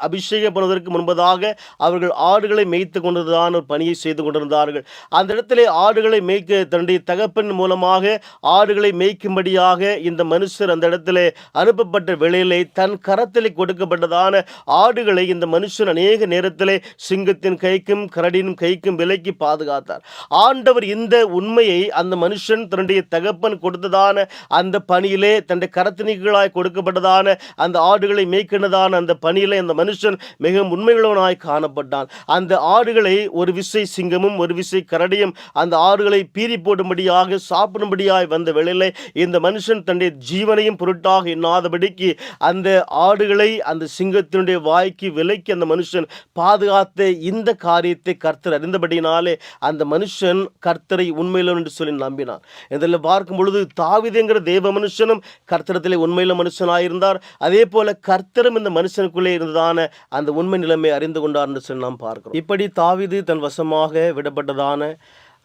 அபிஷேகம் பண்ணுவதற்கு முன்பதாக அவர்கள் ஆடுகளை மேய்த்து கொண்டதான ஒரு பணியை செய்து கொண்டிருந்தார்கள். அந்த இடத்திலே ஆடுகளை மேய்க்க தன்னுடைய தகப்பன் மூலமாக ஆடுகளை மேய்க்கும்படியாக இந்த மனுஷர் அந்த இடத்திலே அனுப்பப்பட்ட வேளையிலே தன் கரத்திலே கொடுக்கப்பட்டதான ஆடுகளை இந்த மனுஷன் அநேக நேரத்திலே சிங்கத்தின் கைக்கும் கரடியின் கைக்கும் விலக்கி பாதுகாத்தார். ஆண்டவர் இந்த உண்மையை அந்த மனுஷன் தன்னுடைய தகப்பன் கொடுத்ததான அந்த பணியிலே தன்னுடைய கரத்தினிகளாய் கொடுக்கப்பட்டதான அந்த ஆடுகளை மேய்க்கின்றதான அந்த பணியிலே அந்த மனுஷன் மிகவும் உண்மையுள்ளவனாய் காணப்பட்டான். அந்த ஆடுகளை ஒரு விசை சிங்கமும் ஒரு விசை கரடியும் அந்த ஆடுகளை பீறி போடும்படியாக சாப்பிடும்படியாய் வந்த வேளையிலே இந்த மனுஷன் தன்னுடைய ஜீவனையும் பொருட்டாக எண்ணாதபடிக்கு அந்த ஆடுகளை அந்த சிங்கத்தினுடைய வாய்க்கு விலைக்கு அந்த மனுஷன் பாதுகாத்த இந்த காரியத்தை கர்த்தர் அறிந்தபடினாலே அந்த மனுஷன் கர்த்தரை உண்மையிலும் என்று சொல்லி நம்பினான். இதில் பார்க்கும் பொழுது தாவீதுங்கிற தேவ மனுஷனும் கர்த்தரத்திலே உண்மையில மனுஷனாயிருந்தார். அதே போல கர்த்தரும் இந்த மனுஷனுக்குள்ளே இருந்ததான அந்த உண்மை நிலைமை அறிந்து கொண்டார் என்று சொல்லி நாம் பார்க்கிறோம். இப்படி தாவீது தன் வசமாக விடப்பட்டதான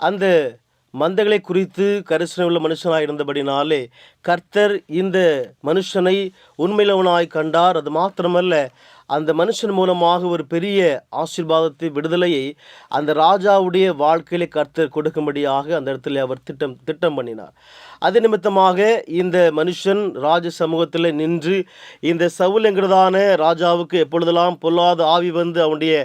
அந்த மந்தைகளை குறித்து கரிசனை உள்ள மனுஷனாய் இருந்தபடினாலே கர்த்தர் இந்த மனுஷனை உண்மையிலவனாய் கண்டார். அது மாத்திரமல்ல, அந்த மனுஷன் மூலமாக ஒரு பெரிய ஆசீர்வாதத்தை, விடுதலையை அந்த ராஜாவுடைய வாழ்க்கையிலே கர்த்தர் கொடுக்கும்படியாக அந்த இடத்துல அவர் திட்டம் பண்ணினார். அது நிமித்தமாக இந்த மனுஷன் ராஜ சமூகத்தில் நின்று இந்த சவுல் என்கிறதான ராஜாவுக்கு எப்பொழுதெல்லாம் பொல்லாத ஆவி வந்து அவனுடைய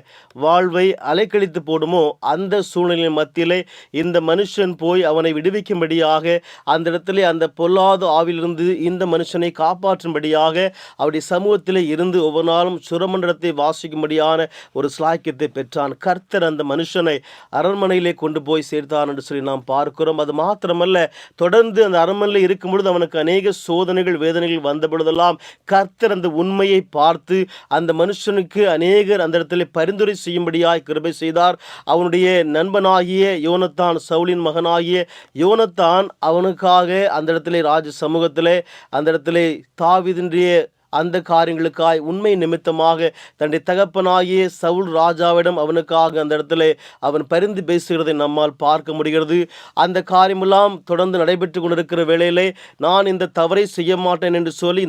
வாழ்வை அலைக்கழித்து போடுமோ அந்த சூழ்நிலை மத்தியிலே இந்த மனுஷன் போய் அவனை விடுவிக்கும்படியாக அந்த இடத்துல அந்த பொல்லாத ஆவிலிருந்து இந்த மனுஷனை காப்பாற்றும்படியாக அவருடைய சமூகத்திலே இருந்து ஒவ்வொரு நாளும் சுரமண்டலத்தை வாசிக்கும்படியான ஒரு ஸ்லாக்கியத்தை பெற்றான். கர்த்தர் அந்த மனுஷனை அரண்மனையிலே கொண்டு போய் சேர்த்தான் என்று சொல்லி நாம் பார்க்கிறோம். அது மாத்திரமல்ல, தொடர்ந்து அந்த அரண்மனையில் இருக்கும் பொழுது அவனுக்கு அநேக சோதனைகள் வேதனைகள் வந்த பொழுதெல்லாம் கர்த்தர் அந்த உண்மையை பார்த்து அந்த மனுஷனுக்கு அநேகர் அந்த இடத்துல பரிந்துரை செய்யும்படியாய் கிருபை செய்தார். அவனுடைய நண்பனாகிய யோனத்தான், சவுலின் மகனாகிய யோனத்தான் அவனுக்காக அந்த இடத்துல ராஜ சமூகத்திலே அந்த இடத்துல தாவீதினுடைய அந்த காரியங்களுக்காய் உண்மை நிமித்தமாக தன்னுடைய தகப்பனாகிய சவுல் ராஜாவிடம் அவனுக்காக அந்த இடத்துல அவன் பரிந்து பேசுகிறதை நம்மால் பார்க்க முடிகிறது. அந்த காரியமெல்லாம் தொடர்ந்து நடைபெற்று கொண்டிருக்கிற வேளையிலே நான் இந்த தவறை செய்ய மாட்டேன் என்று சொல்லி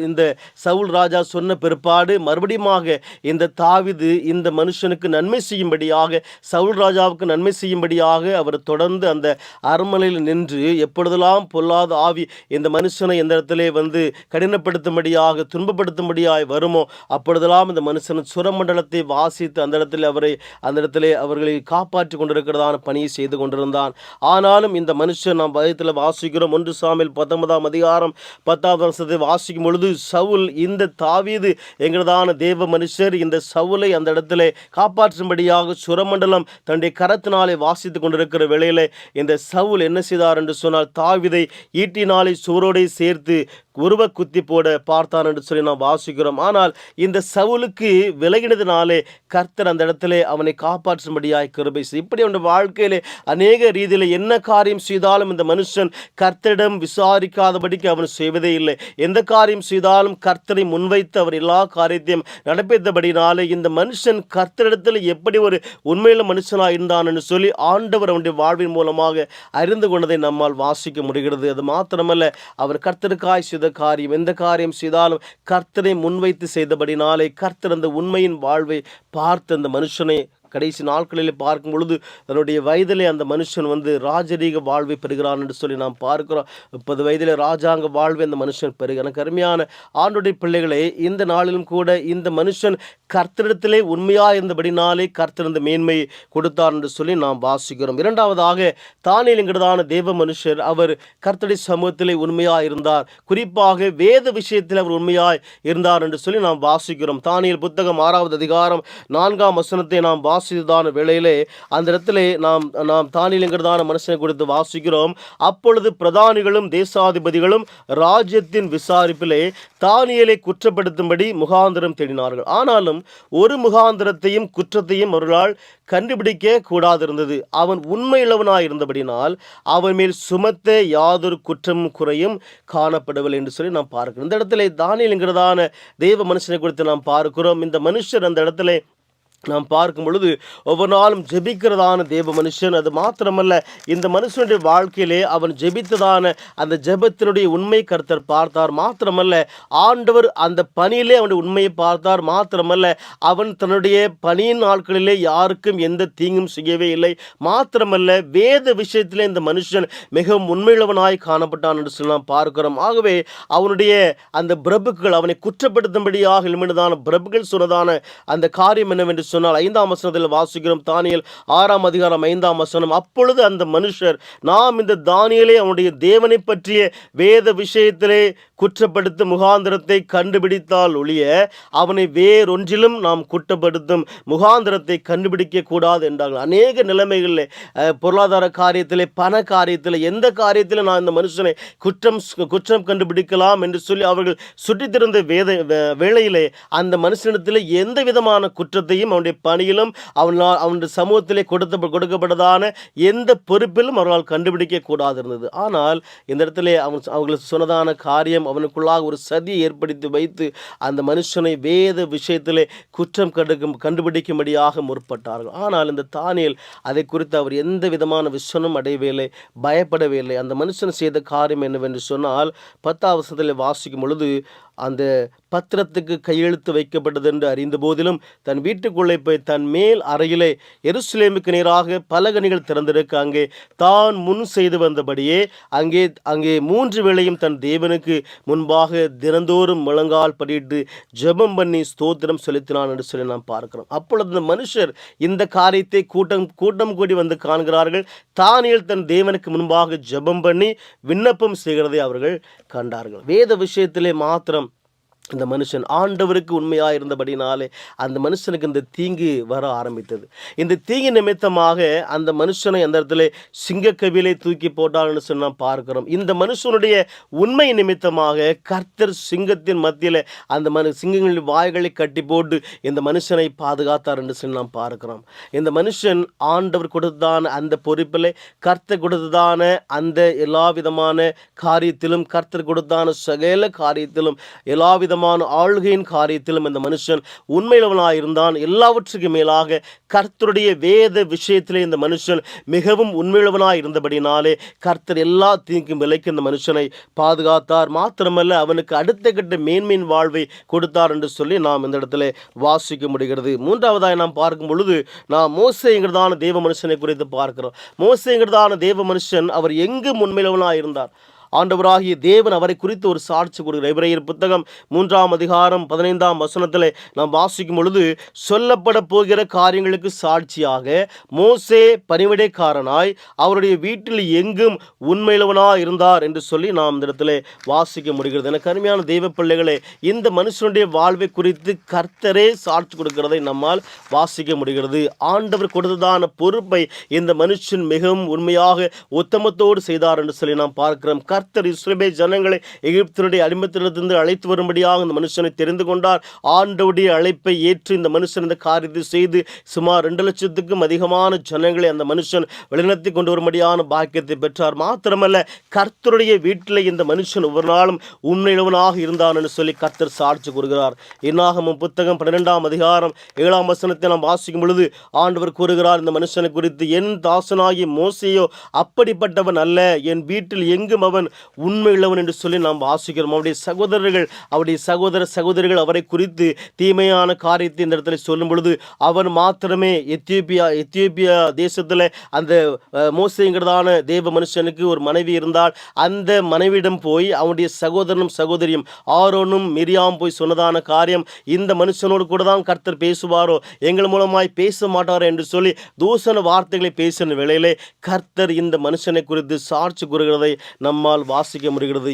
இந்த சவுல் ராஜா சொன்ன பிற்பாடு மறுபடியுமாக இந்த தாவீது இந்த மனுஷனுக்கு நன்மை செய்யும்படியாக, சவுல் ராஜாவுக்கு நன்மை செய்யும்படியாக அவர் தொடர்ந்து அந்த அரண்மனையில் நின்று எப்பொழுதெல்லாம் பொல்லாத ஆவி இந்த மனுஷனை இந்த இடத்திலே வந்து கடினப்படுத்தும்படியாக துன்பப்படுத்தும்படியாய் வருமோ அப்பொழுதெல்லாம் இந்த மனுஷன் சுரமண்டலத்தை வாசித்து அந்த இடத்திலே அவர்களை காப்பாற்றி கொண்டிருக்கிறதான பணியை செய்து கொண்டிருந்தான். ஆனாலும் இந்த மனுஷன் நாம் பயத்தில் வாசிக்கிறோம் 1 சாமுவேல் 19ஆம் அதிகாரம் 10வது வசனத்தை வாசிக்கும் பொழுது சவுல் இந்த தாவீது என்கிறதான தேவ மனுஷர் இந்த சவுலை அந்த இடத்திலே காப்பாற்றும்படியாக சுரமண்டலம் தன்னுடைய கரத்தினாலே வாசித்து கொண்டிருக்கிற வேளையிலே இந்த சவுல் என்ன செய்தார் என்று சொன்னால் தாவீதை ஈட்டினாலே சுவரோடை சேர்த்து உருவ குத்தி போட பார்த்தான் என்று சொல்லி நாம் வாசிக்கிறோம். ஆனால் இந்த சவுலுக்கு விலகினதினாலே கர்த்தர் அந்த இடத்திலே அவனை காப்பாற்றும்படியாய் கிருபை செய்தார். இப்படி அவனுடைய வாழ்க்கையிலே அநேக ரீதியில் என்ன காரியம் செய்தாலும் இந்த மனுஷன் கர்த்தரிடம் விசாரிக்காதபடிக்கு அவன் செய்வதே இல்லை. எந்த காரியம் செய்தாலும் கர்த்தரை முன்வைத்து அவர் எல்லா காரியத்தையும் நடப்பித்தபடினாலே இந்த மனுஷன் கர்த்தரிடத்தில் எப்படி ஒரு உண்மையுள்ள மனுஷனாக இருந்தான் என்று சொல்லி ஆண்டவர் அவனுடைய வாழ்வின் மூலமாக அறிந்து கொண்டதை நம்மால் வாசிக்க முடிகிறது. அது மாத்திரமல்ல, அவர் கர்த்தருக்காய் செய்த காரியம், எந்த காரியம் செய்தாலும் கர்த்தரை முன்வைத்து செய்தபடினாலே கர்த்தர் அந்த உண்மையின் வாழ்வை பார்த்து அந்த மனுஷனை கடைசி நாட்களில் பார்க்கும் பொழுது தன்னுடைய வயதிலே அந்த மனுஷன் வந்து ராஜரீக வாழ்வை பெறுகிறான் என்று சொல்லி நாம் பார்க்கிறோம். 30 வயதிலே ராஜாங்க வாழ்வை அந்த மனுஷன் பெறுகிறான். கருமையான ஆண்டுடைய பிள்ளைகளே, இந்த நாளிலும் கூட இந்த மனுஷன் கர்த்தரிடத்திலே உண்மையாக இருந்தபடினாலே கர்த்தர் இந்த மேன்மையை கொடுத்தார் என்று சொல்லி நாம் வாசிக்கிறோம். இரண்டாவதாக தானியேலுங்கிறதான தேவ மனுஷர், அவர் கர்த்தருடைய சமூகத்திலே உண்மையாக இருந்தார். குறிப்பாக வேத விஷயத்தில் அவர் உண்மையாய் இருந்தார் என்று சொல்லி நாம் வாசிக்கிறோம். தானியேல் புத்தகம் 6வது அதிகாரம் 4ஆம் வசனத்தை நாம் வாசித்ததான வேளையிலே அந்த இடத்திலே நாம் தானியேலுங்கிறதான மனுஷனை குறித்து வாசிக்கிறோம். அப்பொழுது பிரதானிகளும் தேசாதிபதிகளும் ராஜ்யத்தின் விசாரிப்பிலே தானியேலை குற்றப்படுத்தும்படி முகாந்திரம் தேடினார்கள். ஆனாலும் ஒரு முகாந்திரத்தையும் குற்றத்தையும் அவர்களால் கண்டுபிடிக்க கூடாதிருந்தது. அவன் உண்மையுள்ளவனாய் இருந்தபடினால் அவன் மேல் சுமத்த யாதொரு குற்றமும் குறையும் காணப்படவில்லை என்று சொல்லி நாம் பார்க்கிறோம். இந்த இடத்துல தானியேலுங்கிறதான தெய்வ மனுஷனை குறித்து நாம் பார்க்கிறோம். இந்த மனுஷர் அந்த இடத்துல நாம் பார்க்கும் பொழுது ஒவ்வொரு நாளும் ஜெபிக்கிறதான தேவ மனுஷன். அது மாத்திரமல்ல, இந்த மனுஷனுடைய வாழ்க்கையிலே அவன் ஜெபித்ததான அந்த ஜெபத்தினுடைய உண்மை கர்த்தர் பார்த்தார். மாத்திரமல்ல, ஆண்டவர் அந்த பணியிலே அவனுடைய உண்மையை பார்த்தார். மாத்திரமல்ல, அவன் தன்னுடைய பணியின் நாட்களிலே யாருக்கும் எந்த தீங்கும் செய்யவே இல்லை. மாத்திரமல்ல, வேத விஷயத்திலே இந்த மனுஷன் மிகவும் உண்மையுள்ளவனாய் காணப்பட்டான் என்று சொல்லி நாம் பார்க்கிறோம். ஆகவே அவனுடைய அந்த பிரபுக்கள் அவனை குற்றப்படுத்தும்படியாக எழுமினதான பிரபுக்கள் சொன்னதான அந்த காரியம் என்னவென்று சொன்னால் 5ஆம் வசனத்தில் வாசிக்கிறோம். தானியேல் 6ஆம் அதிகாரம் 5ஆம் வசனம். அப்பொழுது அந்த மனுஷர், நாம் இந்த தானியேலை அவனுடைய தேவனை பற்றிய வேத விஷயத்திலே குற்றப்படுத்தும் முகாந்திரத்தை கண்டுபிடித்தால் ஒழிய அவனை வேறொன்றிலும் நாம் குற்றப்படுத்தும் முகாந்திரத்தை கண்டுபிடிக்க கூடாது என்றார்கள். அநேக நிலைமைகளில் பொருளாதார காரியத்திலே, பண காரியத்தில், எந்த காரியத்தில் நான் இந்த மனுஷனை குற்றம் கண்டுபிடிக்கலாம் என்று சொல்லி அவர்கள் சுற்றித்திருந்த வேளையிலே அந்த மனுஷனிடத்தில் எந்த விதமான குற்றத்தையும் அவனுடைய பணியிலும் அவனுடைய சமூகத்திலே கொடுக்கப்பட்டதான எந்த பொறுப்பிலும் அவர்களால் கண்டுபிடிக்க கூடாது இருந்தது. ஆனால் இந்த இடத்திலே அவர்களுக்கு சொன்னதான காரியம் அவனுக்குள்ளாக ஒரு சதியை ஏற்படுத்தி வைத்து அந்த மனுஷனை வேத விஷயத்திலே குற்றம் கண்டுபிடிக்கும்படியாக முற்பட்டார்கள். ஆனால் இந்த தானியேல் அதை குறித்து அவர் எந்த விதமான விசனம் அடையவில்லை, பயப்படவில்லை. அந்த மனுஷன் செய்த காரியம் என்னவென்று சொன்னால் 10ஆம் வசனத்தில் வாசிக்கும் பொழுது, அந்த பத்திரத்துக்கு கையெழுத்து வைக்கப்பட்டது என்று அறிந்த போதிலும் தன் வீட்டுக்குள்ளே போய் தன் மேல் அறையிலே எருசலேமுக்கு நேராக பலகணிகள் திறந்திருக்க அங்கே தான் முன் செய்து வந்தபடியே அங்கே 3 வேளையும் தன் தேவனுக்கு முன்பாக தினந்தோறும் முழங்கால் படிட்டு ஜெபம் பண்ணி ஸ்தோத்திரம் செலுத்தினான் என்று சொல்லி நாம் பார்க்கிறோம். அப்பொழுது இந்த மனுஷர் இந்த காரியத்தை கூட்டம் கூடி வந்து காண்கிறார்கள். தானியேல் தன் தேவனுக்கு முன்பாக ஜெபம் பண்ணி விண்ணப்பம் செய்கிறதை அவர்கள் கண்டார்கள். வேத விஷயத்திலே மாத்திரம் இந்த மனுஷன் ஆண்டவருக்கு உண்மையாக இருந்தபடினாலே அந்த மனுஷனுக்கு இந்த தீங்கு வர ஆரம்பித்தது. இந்த தீங்கு நிமித்தமாக அந்த மனுஷனை அந்த இடத்துல சிங்கக்கவிலை தூக்கி போட்டார்னு சொல்லி நாம் பார்க்கிறோம். இந்த மனுஷனுடைய உண்மை நிமித்தமாக கர்த்தர் சிங்கத்தின் மத்தியில் அந்த சிங்கங்களின் வாய்களை கட்டி போட்டு இந்த மனுஷனை பாதுகாத்தார் என்று சொல்லி நாம் பார்க்கிறோம். இந்த மனுஷன் ஆண்டவர் கொடுத்ததான அந்த பொறுப்பில் கர்த்தர் கொடுத்ததான அந்த எல்லா விதமான காரியத்திலும் கர்த்தர் கொடுத்தான சகல காரியத்திலும் எல்லா விதமான ஆளுகையின் காரியத்திலும் இந்த மனுஷன் உண்மையுள்ளவனாய் இருந்தான். எல்லாவற்றுக்கும் மேலாக கர்த்தருடைய வேத விஷயத்திலே இந்த மனுஷன் மிகவும் உண்மையுள்ளவனாய் இருந்தபடினாலே கர்த்தர் எல்லா தீங்கும் விலைக்கு இந்த மனுஷனை பாதுகாத்தார். மாத்திரமல்ல, அவனுக்கு அடுத்த கட்ட மேன்மையின் வாழ்வை கொடுத்தார் என்று சொல்லி நாம் இந்த இடத்துல வாசிக்க முடிகிறது. மூன்றாவதாய் நாம் பார்க்கும் பொழுது நாம் மோசேங்கிறதான தேவ மனுஷனை குறித்து பார்க்கிறோம். மோசேங்கிறதான தேவ மனுஷன் அவர் எங்கும் உண்மையுள்ளவனாய் இருந்தார். ஆண்டவராகிய தேவன் அவரை குறித்து ஒரு சாட்சி கொடுக்கிறார். எபிரேயர் புத்தகம் 3ஆம் அதிகாரம் 15ஆம் வசனத்தில் நாம் வாசிக்கும் பொழுது, சொல்லப்பட போகிற காரியங்களுக்கு சாட்சியாக மோசே பணிவிடைக்காரனாய் அவருடைய வீட்டில் எங்கும் உண்மையுள்ளவனாய் இருந்தார் என்று சொல்லி நாம் இந்த இடத்துல வாசிக்க முடிகிறது. எனக்கு அருமையான தெய்வ பிள்ளைகளே, இந்த மனுஷனுடைய வாழ்வை குறித்து கர்த்தரே சாட்சி கொடுக்கிறதை நம்மால் வாசிக்க முடிகிறது. ஆண்டவர் கொடுத்ததான பொறுப்பை இந்த மனுஷன் மிகவும் உண்மையாக உத்தமத்தோடு செய்தார் என்று சொல்லி நாம் பார்க்கிறோம். கர்த்தர் இஸ்ரவேல் ஜனங்களை எகிப்தினுடைய அடிமைத்தனத்திலிருந்து அழைத்து வரும்படியாக இந்த மனுஷனை தெரிந்து கொண்டார். ஆண்டவருடைய அழைப்பை ஏற்று இந்த மனுஷன் இந்த காரியத்தை செய்து சுமார் 2 லட்சத்துக்கும் அதிகமான ஜனங்களை அந்த மனுஷன் வழிநடத்தி கொண்டு வரும்படியான பாக்கியத்தை பெற்றார். மாத்திரமல்ல, கர்த்தருடைய வீட்டில் இந்த மனுஷன் ஒவ்வொரு நாளும் உண்மையுள்ளவனாக இருந்தான் என்று சொல்லி கர்த்தர் சாட்சி கூறுகிறார். என்னாகமம் புத்தகம் 12ஆம் அதிகாரம் 7ஆம் வசனத்தை நாம் வாசிக்கும் பொழுது ஆண்டவர் கூறுகிறார் இந்த மனுஷனை குறித்து, என் தாசனாகிய மோசேயோ அப்படிப்பட்டவன் அல்ல, என் வீட்டில் எங்கும் அவன் உண்மையுள்ளவன் என்று சொல்லி நாம் வாசிக்கிறோம். அவருடைய சகோதரர்கள் அவருடைய சகோதரிகள் அவரை குறித்து தீமையான காரியத்தை இந்த இடத்துல சொல்லும் பொழுது அவன் மாத்திரமே எத்தியோப்பியா தேசத்தில் அந்த மோசேங்கிறதான தேவ மனுஷனுக்கு ஒரு மனைவி இருந்தால் அந்த மனைவியிடம் போய் அவனுடைய சகோதரனும் சகோதரியும் ஆரோனும் மிரியாம் போய் சொன்னதான காரியம், இந்த மனுஷனோடு கூட தான் கர்த்தர் பேசுவாரோ, எங்கள் மூலமாய் பேச மாட்டாரோ என்று சொல்லி தூசண வார்த்தைகளை பேசின வேளையிலே கர்த்தர் இந்த மனுஷனை குறித்து சாட்சி கூறுகிறதை நம்மால் வாசிக்க முடிகிறது.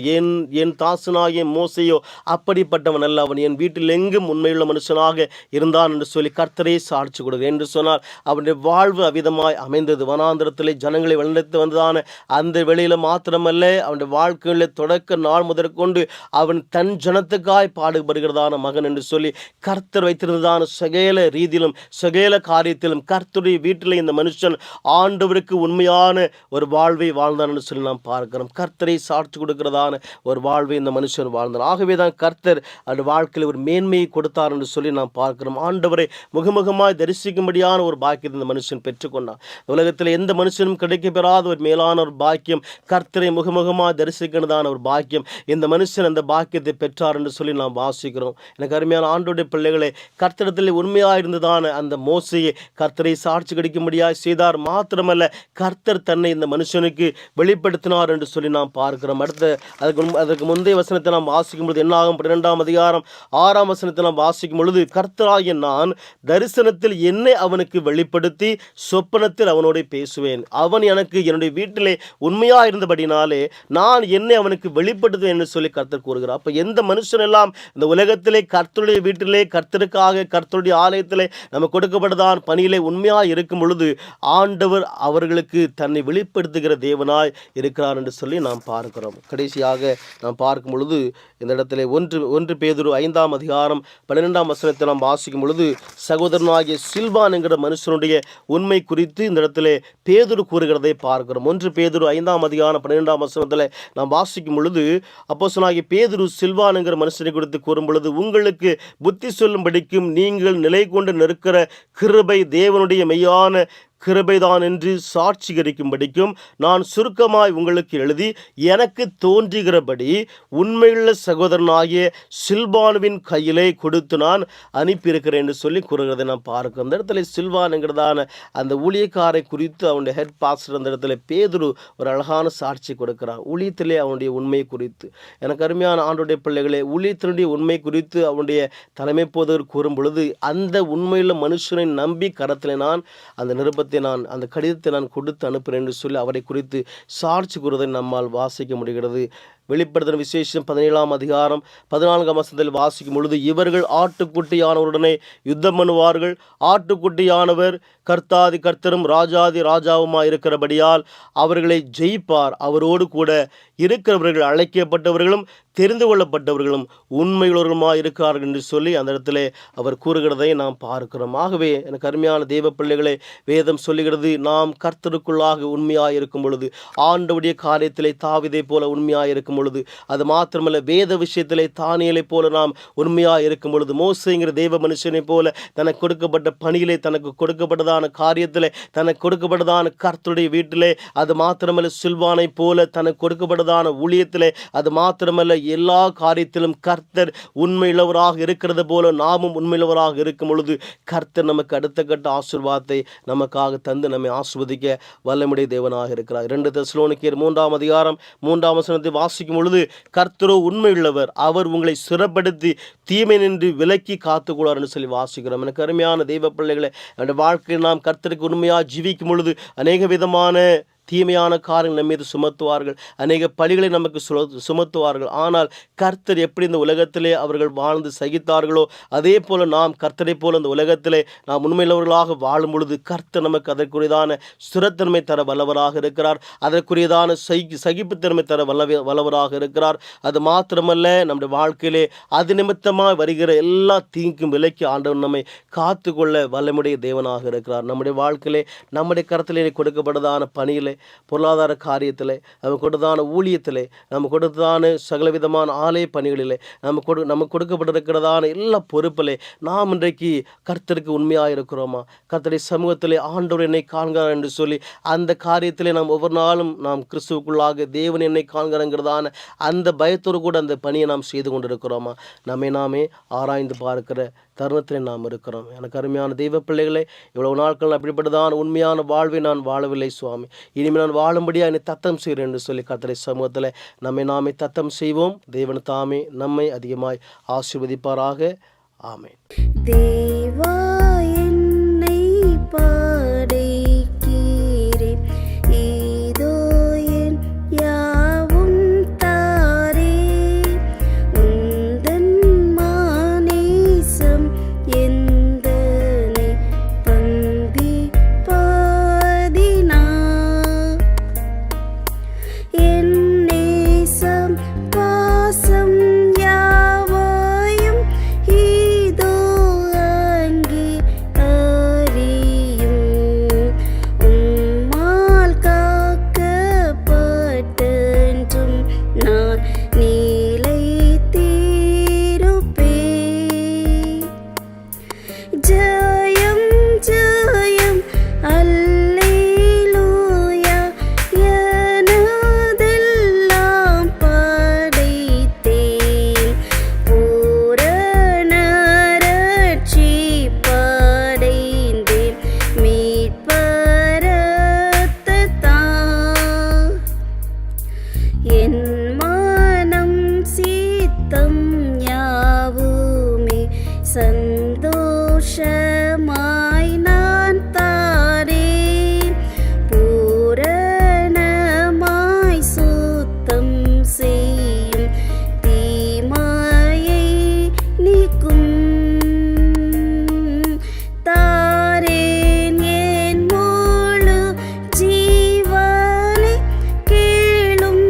என் தாசனாகிய மோசேயோ அப்படிப்பட்டவன் அல்ல, அவன் என் வீட்டில் எங்கும் உண்மையுள்ள மனுஷனாக இருந்தான் என்று சொல்லி கர்த்தரே சாட்சி கொடுக்கிறார். என்று சொன்னால் அவனுடைய வாழ்வு அவிதமாய் அமைந்தது. வனாந்திரத்திலே ஜனங்களை வழிநடத்தி வந்ததான அந்த வெளியில மாத்திரமல்ல, அவனுடைய வாழ்க்கையில் தொடக்க நாள் முதற்கொண்டு அவன் தன் ஜனத்துக்காய் பாடுபடுகிறதான மகன் என்று சொல்லி கர்த்தர் வைத்திருந்ததான சகல ரீதியிலும் சகல காரியத்திலும் கர்த்தருடைய வீட்டில் இந்த மனுஷன் ஆண்டவருக்கு உண்மையான ஒரு வாழ்வை வாழ்ந்தான் என்று சொல்லி நாம் பார்க்கிறோம். கர்த்தரை சாட்சி கொடுக்கிறதான ஒரு வாழ்வை இந்த மனுஷன் வாழ்ந்தார். ஆகவே தான் கர்த்தர் அந்த வாழ்க்கையில் ஒரு மேன்மையை கொடுத்தார் என்று சொல்லி நாம் பார்க்கிறோம். ஆண்டவரை முகமுகமாய் தரிசிக்கும்படியான ஒரு பாக்கியத்தை இந்த மனுஷன் பெற்றுக்கொண்டார். உலகத்தில் எந்த மனுஷனும் கிடைக்கப்பெறாத ஒரு மேலான ஒரு பாக்கியம், கர்த்தரை முகமுகமாய் தரிசிக்கிறதான ஒரு பாக்கியம். இந்த மனுஷன் அந்த பாக்கியத்தை பெற்றார் என்று சொல்லி நாம் வாசிக்கிறோம். எனக்கு அருமையான ஆண்டோடைய பிள்ளைகளை, கர்த்தரிடத்தில் உண்மையாக இருந்ததான அந்த மோசையை கர்த்தரை சாட்சி கிடைக்கும்படியாய் செய்தார். மாத்திரமல்ல, கர்த்தர் தன்னை இந்த மனுஷனுக்கு வெளிப்படுத்தினார் என்று சொல்லி நாம் பார்க்கிறோம். அதற்கு முந்தைய வசனத்தை நாம் வாசிக்கும் பொழுது என்னாகும் 12ஆம் அதிகாரம் 6ஆம் வசனத்தை நாம் வாசிக்கும் பொழுது, கர்த்தராகிய நான் தரிசனத்தில் என்னை அவனுக்கு வெளிப்படுத்தி சொப்பனத்தில் அவனோட பேசுவேன், அவன் எனக்கு என்னுடைய வீட்டிலே உண்மையா இருந்தபடினாலே நான் என்னை அவனுக்கு வெளிப்படுத்துவேன் என்று சொல்லி கர்த்தர் கூறுகிறார். அப்ப எந்த மனுஷன் எல்லாம் இந்த உலகத்திலே கர்த்தருடைய வீட்டிலே கர்த்தருக்காக கர்த்தருடைய ஆலயத்திலே நம்ம கொடுக்கப்பட்டதான் பணியிலே உண்மையா இருக்கும் பொழுது ஆண்டவர் அவர்களுக்கு தன்னை வெளிப்படுத்துகிற தேவனாய் இருக்கிறார் என்று சொல்லி நாம் பார்க்கிறோம். கடைசியாக நாம் பார்க்கும் பொழுது இந்த இடத்துல 1 பேதுரு 5ஆம் அதிகாரம் 12ஆம் வசனத்தை நாம் வாசிக்கும் பொழுது சகோதரனாகிய சில்வான் என்கிற மனுஷனுடைய உண்மை குறித்து இந்த இடத்துல பேதுரு கூறுகிறதை பார்க்கிறோம். 1 பேதுரு 5ஆம் அதிகாரம் 12ஆம் வசனத்தில் நாம் வாசிக்கும் பொழுது அப்போஸ்தலனாகிய பேதுரு சில்வான் என்கிற மனுஷனை குறித்து கூறும் பொழுது, உங்களுக்கு புத்தி சொல்லும்படிக்கும் நீங்கள் நிலை கொண்டு நிற்கிற கிருபை தேவனுடைய மெய்யான கிருபைதான் என்று சாட்சிகரிக்கும்படிக்கும் நான் சுருக்கமாய் உங்களுக்கு எழுதி எனக்கு தோன்றுகிறபடி உண்மையுள்ள சகோதரனாகிய சில்வானுவின் கையிலே கொடுத்து நான் அனுப்பியிருக்கிறேன் என்று சொல்லி கூறுகிறதை நாம் பார்க்கிறோம். அந்த இடத்துல சில்வானுங்கிறதான அந்த ஊழியக்காரை குறித்து அவனுடைய ஹெட் பாஸ்டர் அந்த இடத்துல பேதுரு ஒரு அழகான சாட்சி கொடுக்கிறார். ஊழியத்திலே அவனுடைய உண்மை குறித்து. எனக்கு அருமையான ஆண்டுடைய பிள்ளைகளே, ஊழியத்தினுடைய உண்மை குறித்து அவனுடைய தலைமை போதவர் கூறும் பொழுது அந்த உண்மையுள்ள மனுஷனை நம்பி கரத்தில் நான் அந்த நிருபத்தை அந்த கடிதத்தை நான் கொடுத்து அனுப்புகிறேன் என்று சொல்லி அவரை குறித்து சாட்சி கூறுவதை நம்மால் வாசிக்க முடிகிறது. வெளிப்படுத்தின விசேஷம் 17ஆம் அதிகாரம் 14ஆம் வசனத்தில் வாசிக்கும் பொழுது, இவர்கள் ஆட்டுக்குட்டியானவருடனே யுத்தம் பண்ணுவார்கள். ஆட்டுக்குட்டியானவர் கர்த்தாதி கர்த்தரும் ராஜாதி ராஜாவுமாய் இருக்கிறபடியால் அவர்களை ஜெயிப்பார். அவரோடு கூட இருக்கிறவர்கள் அழைக்கப்பட்டவர்களும் தெரிந்து கொள்ளப்பட்டவர்களும் உண்மையுள்ளவர்களுமாய் இருக்கிறார்கள் என்று சொல்லி அந்த இடத்திலே அவர் கூறுகிறதை நாம் பார்க்கிறோம். ஆகவே எனக்கு அருமையான தெய்வ பிள்ளைகளே, வேதம் சொல்லுகிறது, நாம் கர்த்தருக்குள்ளாக உண்மையாக இருக்கும் பொழுது, ஆண்டவருடைய காரியத்திலே தாவீதை போல உண்மையாக இருக்கும் பொழுது, அது மாத்திரமல்ல வேத விஷயத்திலே தானியேலை போல நாம் உண்மையாக இருக்கும் பொழுது, மோசேங்கிற தெய்வ மனுஷனை போல தனக்கு கொடுக்கப்பட்ட பணியிலே, தனக்கு கொடுக்கப்பட்டதான காரியத்திலே, தனக்கு கொடுக்கப்பட்டதான கர்த்தருடைய வீட்டிலே, அது மாத்திரமல்ல சில்வானை போல தனக்கு கொடுக்கப்பட்டதான ஊழியத்திலே, அது மாத்திரமல்ல எல்லா காரியத்திலும் கர்த்தர் உண்மையுள்ளவராக இருக்கிறது போல நாமும் உண்மையுள்ளவராக இருக்கும் பொழுது கர்த்தர் நமக்கு அடுத்த கட்ட ஆசீர்வாதத்தை நமக்காக தந்து நம்மை ஆசீர்வதிக்க வல்லமுடைய தேவனாக இருக்கிறார். 2 தெசலோனிக்கேயர் 3ஆம் அதிகாரம் 3ஆம் வசனத்தை வாசிக்கும் பொழுது, கர்த்தரோ உண்மையுள்ளவர், அவர் உங்களை சிறப்படுத்தி தீமை நின்று விலக்கி காத்துக்கொள்வார் என்று சொல்லி வாசிக்கிறோம். எனக்கு அருமையான தெய்வ பிள்ளைகளை, நம்முடைய வாழ்க்கையில் நாம் கர்த்தருக்கு உண்மையாக ஜீவிக்கும் பொழுது அநேக விதமான தீமையான காரியங்கள் நம்ம மீது சுமத்துவார்கள், அநேக பழிகளை நமக்கு சுமத்துவார்கள். ஆனால் கர்த்தர் எப்படி இந்த உலகத்திலே அவர்கள் வாழ்ந்து சகித்தார்களோ அதே போல நாம் கர்த்தரை போல இந்த உலகத்திலே நாம் உண்மையுள்ளவர்களாக வாழும் பொழுது கர்த்தர் நமக்கு அதற்குரியதான ஸ்திரத்தன்மை தர வல்லவராக இருக்கிறார். அதற்குரியதான சகிப்புத்தன்மை தர வல்லவராக இருக்கிறார். அது மாத்திரமல்ல, நம்முடைய வாழ்க்கையிலே அது நிமித்தமாக வருகிற எல்லா தீங்கும் விலக்கி ஆண்டவர் நம்மை காத்து கொள்ள வல்லமுடைய தேவனாக இருக்கிறார். நம்முடைய வாழ்க்கையிலே நம்முடைய கரத்திலே கொடுக்கப்பட்டதான பணியிலே, பொருளாதார காரியத்திலே, நமக்கு கொடுத்ததான ஊழியத்திலே, நமக்கு கொடுத்ததான சகலவிதமான ஆலய பணிகளிலே, நமக்கு கொடுக்கப்பட்டிருக்கிறதான எல்லா பொறுப்பிலே நாம் இன்றைக்கு கர்த்தருக்கு உண்மையாக இருக்கிறோமா? கர்த்தருடைய சமூகத்திலே ஆண்டவர் என்னை காண்கிறார் என்று சொல்லி அந்த காரியத்திலே நாம் ஒவ்வொரு நாளும் நாம் கிறிஸ்துவுக்குள்ளாக தேவன் என்னை காண்கிறாங்கிறதான அந்த பயத்தோடு கூட அந்த பணியை நாம் செய்து கொண்டிருக்கிறோமா? நம்மை நாமே ஆராய்ந்து பார்க்கிற தருணத்தில் நாம் இருக்கிறோம். எனக்கு அருமையான தெய்வ பிள்ளைகளே, இவ்வளவு நாட்கள் அப்படிப்பட்டதான உண்மையான வாழ்வை நான் வாழவில்லை சுவாமி, இனிமேல் நான் வாழும்படியாக என்னை தத்தம் செய்கிறேன் என்று சொல்லி கர்த்தருடைய சமூகத்தில் நம்மை நாமே தத்தம் செய்வோம். தேவன் தாமே நம்மை அதிகமாய் ஆசீர்வதிப்பாராக. ஆமென். தேவா என்னை படைக்கிறீர், இதோ என் யாவும் தாரீர், உந்தன் மாநேசம் எந்தனை பந்திப்பதினார், என் நேசம் பாசம் யாவையும் இதோ அங்கே அறியும், உம்மால் காக்கப்பட்டென்றும் நான் நிலைத்திருப்பேன். ஜெயம் ஜெயம் அல்லேலூயா, எனதெல்லாம் படைத்தேன், பூரண ரட்சிப்படைந்தேன் மீட்பர் இரத்தத்தால். என் மனம் சித்தம் யாவுமே சந்தோஷமாய் நான் தாரேன், பூரணமாய் சுத்தம் செய்யும் தீமையை நீக்கும். தாரேன் என் முழு ஜீவனை, கேளும்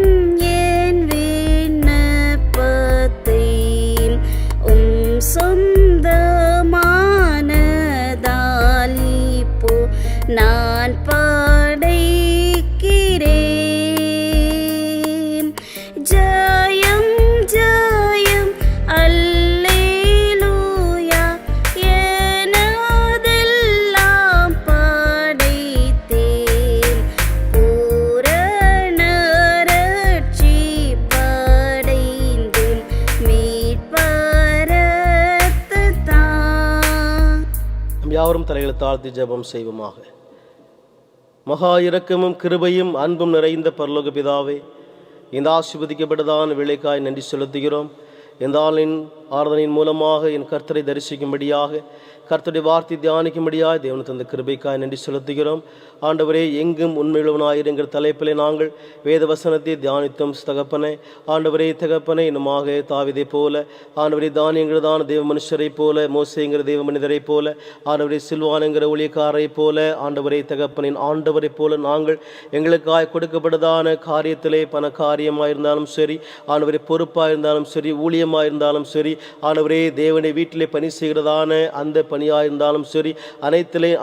என் விண்ணப்பத்தை, சொந்தமானதால் இப்போ நான் படைக்கிறேன். ஜெயம் ஜெயம் அல்லேலூயா, எனதெல்லாம் படைத்தேன், பூரண ரட்சிப்படைந்தேன் மீட்பர் இரத்தத்தால். நம் யாவரும் தலைகளை தாழ்த்தி ஜெபம் செய்வோமாக. மகா இரக்கமும் கிருபையும் அன்பும் நிறைந்த பரலோக பிதாவே, இந்த ஆசீர்வதிக்கப்பட்டதான வேளைக்காய் நன்றி செலுத்துகிறோம். இந்த ஆளின் ஆராதனையின் மூலமாக என் கர்த்தரை தரிசிக்கும்படியாக, கர்த்தருடைய வார்த்தை தியானிக்கும்படியாக தேவன் தந்த கிருபைக்காய் நன்றி செலுத்துகிறோம். ஆண்டவரே, எங்கும் உண்மையுள்ளவனாயிருங்கிற தலைப்பிலே நாங்கள் வேத வசனத்தை தியானித்தோம் தகப்பனே. ஆண்டவரே தகப்பனே, இன்னுமாக தாவீதை போல, ஆண்டவரே தானியங்கிறதான தேவ மனுஷரை போல, மோசேங்கிற தேவ மனிதரை போல, ஆண்டவரே சில்வானுங்கிற ஊழியக்காரரை போல, ஆண்டவரே தகப்பனின் ஆண்டவரை போல நாங்கள் எங்களுக்காய் கொடுக்கப்பட்டதான காரியத்திலே பண காரியமாயிருந்தாலும் சரி, ஆண்டவரே பொறுப்பாக இருந்தாலும் சரி, ஊழியமாக இருந்தாலும் சரி, ஆண்டவரே தேவனை வீட்டிலே பணி செய்கிறதான அந்த பணியாக இருந்தாலும் சரி,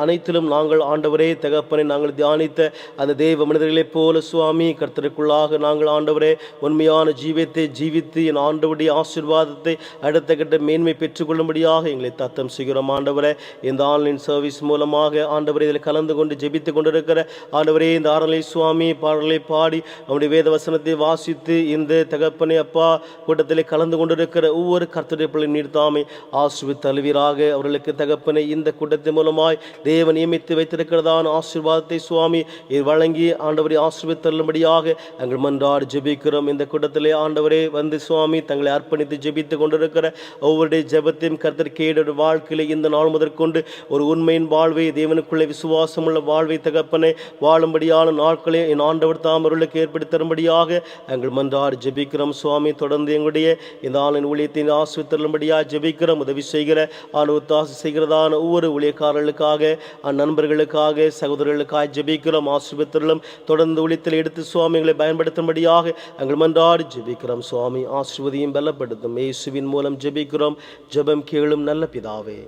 அனைத்திலும் நாங்கள் ஆண்டவரே தகப்பனை நாங்கள் தியானித்த அந்த தேவ மனிதர்களைப் போல சுவாமி கர்த்தருக்குள்ளாக நாங்கள் ஆண்டவரே உண்மையான ஜீவியத்தை ஜீவித்து என் ஆண்டவருடைய ஆசீர்வாதத்தை அடுத்த கட்ட மேன்மை பெற்றுக்கொள்ளும்படியாக எங்களை தத்தம் செய்கிறோம். ஆண்டவரே, இந்த ஆன்லைன் சர்வீஸ் மூலமாக ஆண்டவரே இதில் கலந்து கொண்டு ஜெபித்து கொண்டிருக்கிற ஆண்டவரே இந்த ஆரலை சுவாமி பாடலை பாடி நம்முடைய வேத வசனத்தை வாசித்து இந்த தகப்பனை அப்பா கூட்டத்திலே கலந்து கொண்டிருக்கிற ஒவ்வொரு கர்த்தருடைய பிள்ளை நீர் தாமே ஆசீர்வதித்து தழுவீராக. அவர்களுக்கு தகப்பனை இந்த கூட்டத்தின் மூலமாய் தேவன் நியமித்து வைத்திருக்கிறதான ஆசீர்வாதத்தை சுவாமி வழங்கி ஆண்டவரை ஆசீர்வதித்து தள்ளும்படியாக எங்கள் மன்றாடி ஜெபிக்கிறோம். இந்த கூட்டத்திலே ஆண்டவரே வந்து சுவாமி தங்களை அர்ப்பணித்து ஜெபித்து கொண்டிருக்கிற ஒவ்வொருடைய ஜெபத்தையும் கர்த்தர் கேட வாழ்க்கையிலே இந்த நாள் முதற்கொண்டு ஒரு உண்மையின் வாழ்வை, தேவனுக்குள்ளே விசுவாசமுள்ள வாழ்வை தகப்பனை வாழும்படியான நாட்களே என் ஆண்டவர் தாம் அவர்களுக்கு ஏற்படுத்தி தரும்படியாக எங்கள் மன்றாடி ஜெபிக்கிறோம். சுவாமி தொடர்ந்து எங்களுடைய இந்த ஆளின் ஊழியத்தின் ஆசீர்வதித்து தள்ளும்படியாக ஜெபிக்கிறோம். உதவி செய்கிற ஒத்தாசை செய்கிறதான ஒவ்வொரு ஊழியக்காரர்களுக்காக, நண்பர்களுக்காக, சகோதரர்களுக்காக ஜெபிக்கிறோம். ஆசீர்வதித்தருளும். தொடர்ந்து ஊழியத்தில் எடுத்து சுவாமிகளை பயன்படுத்தும்படியாக எங்கள் மன்றாடி ஜெபிக்கிறோம். சுவாமி ஆசீர்வதியும் பலப்படுத்தும். இயேசுவின் மூலம் ஜெபிக்கிறோம். ஜெபம் கேளும் நல்ல பிதாவே,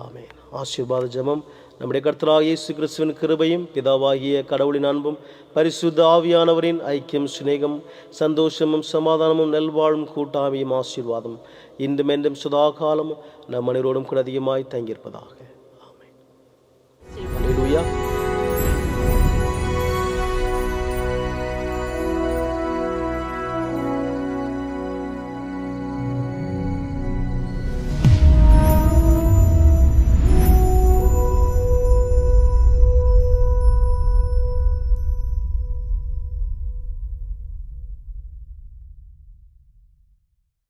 ஆமென். ஆசீர்வாத ஜெபம். நம்முடைய கர்த்தராகிய இயேசு கிறிஸ்துவின் கிருபையும் பிதாவாகிய கடவுளின் அன்பும் பரிசுத்த ஆவியானவரின் ஐக்கியம், சிநேகம், சந்தோஷமும் சமாதானமும் நல்வாழும் கூட்டாமையும் ஆசீர்வாதம் இன்றும் என்றும் சதா காலமும் நம் அனைவரோடும் கூட அதிகமாய் தங்கியிருப்பதாக.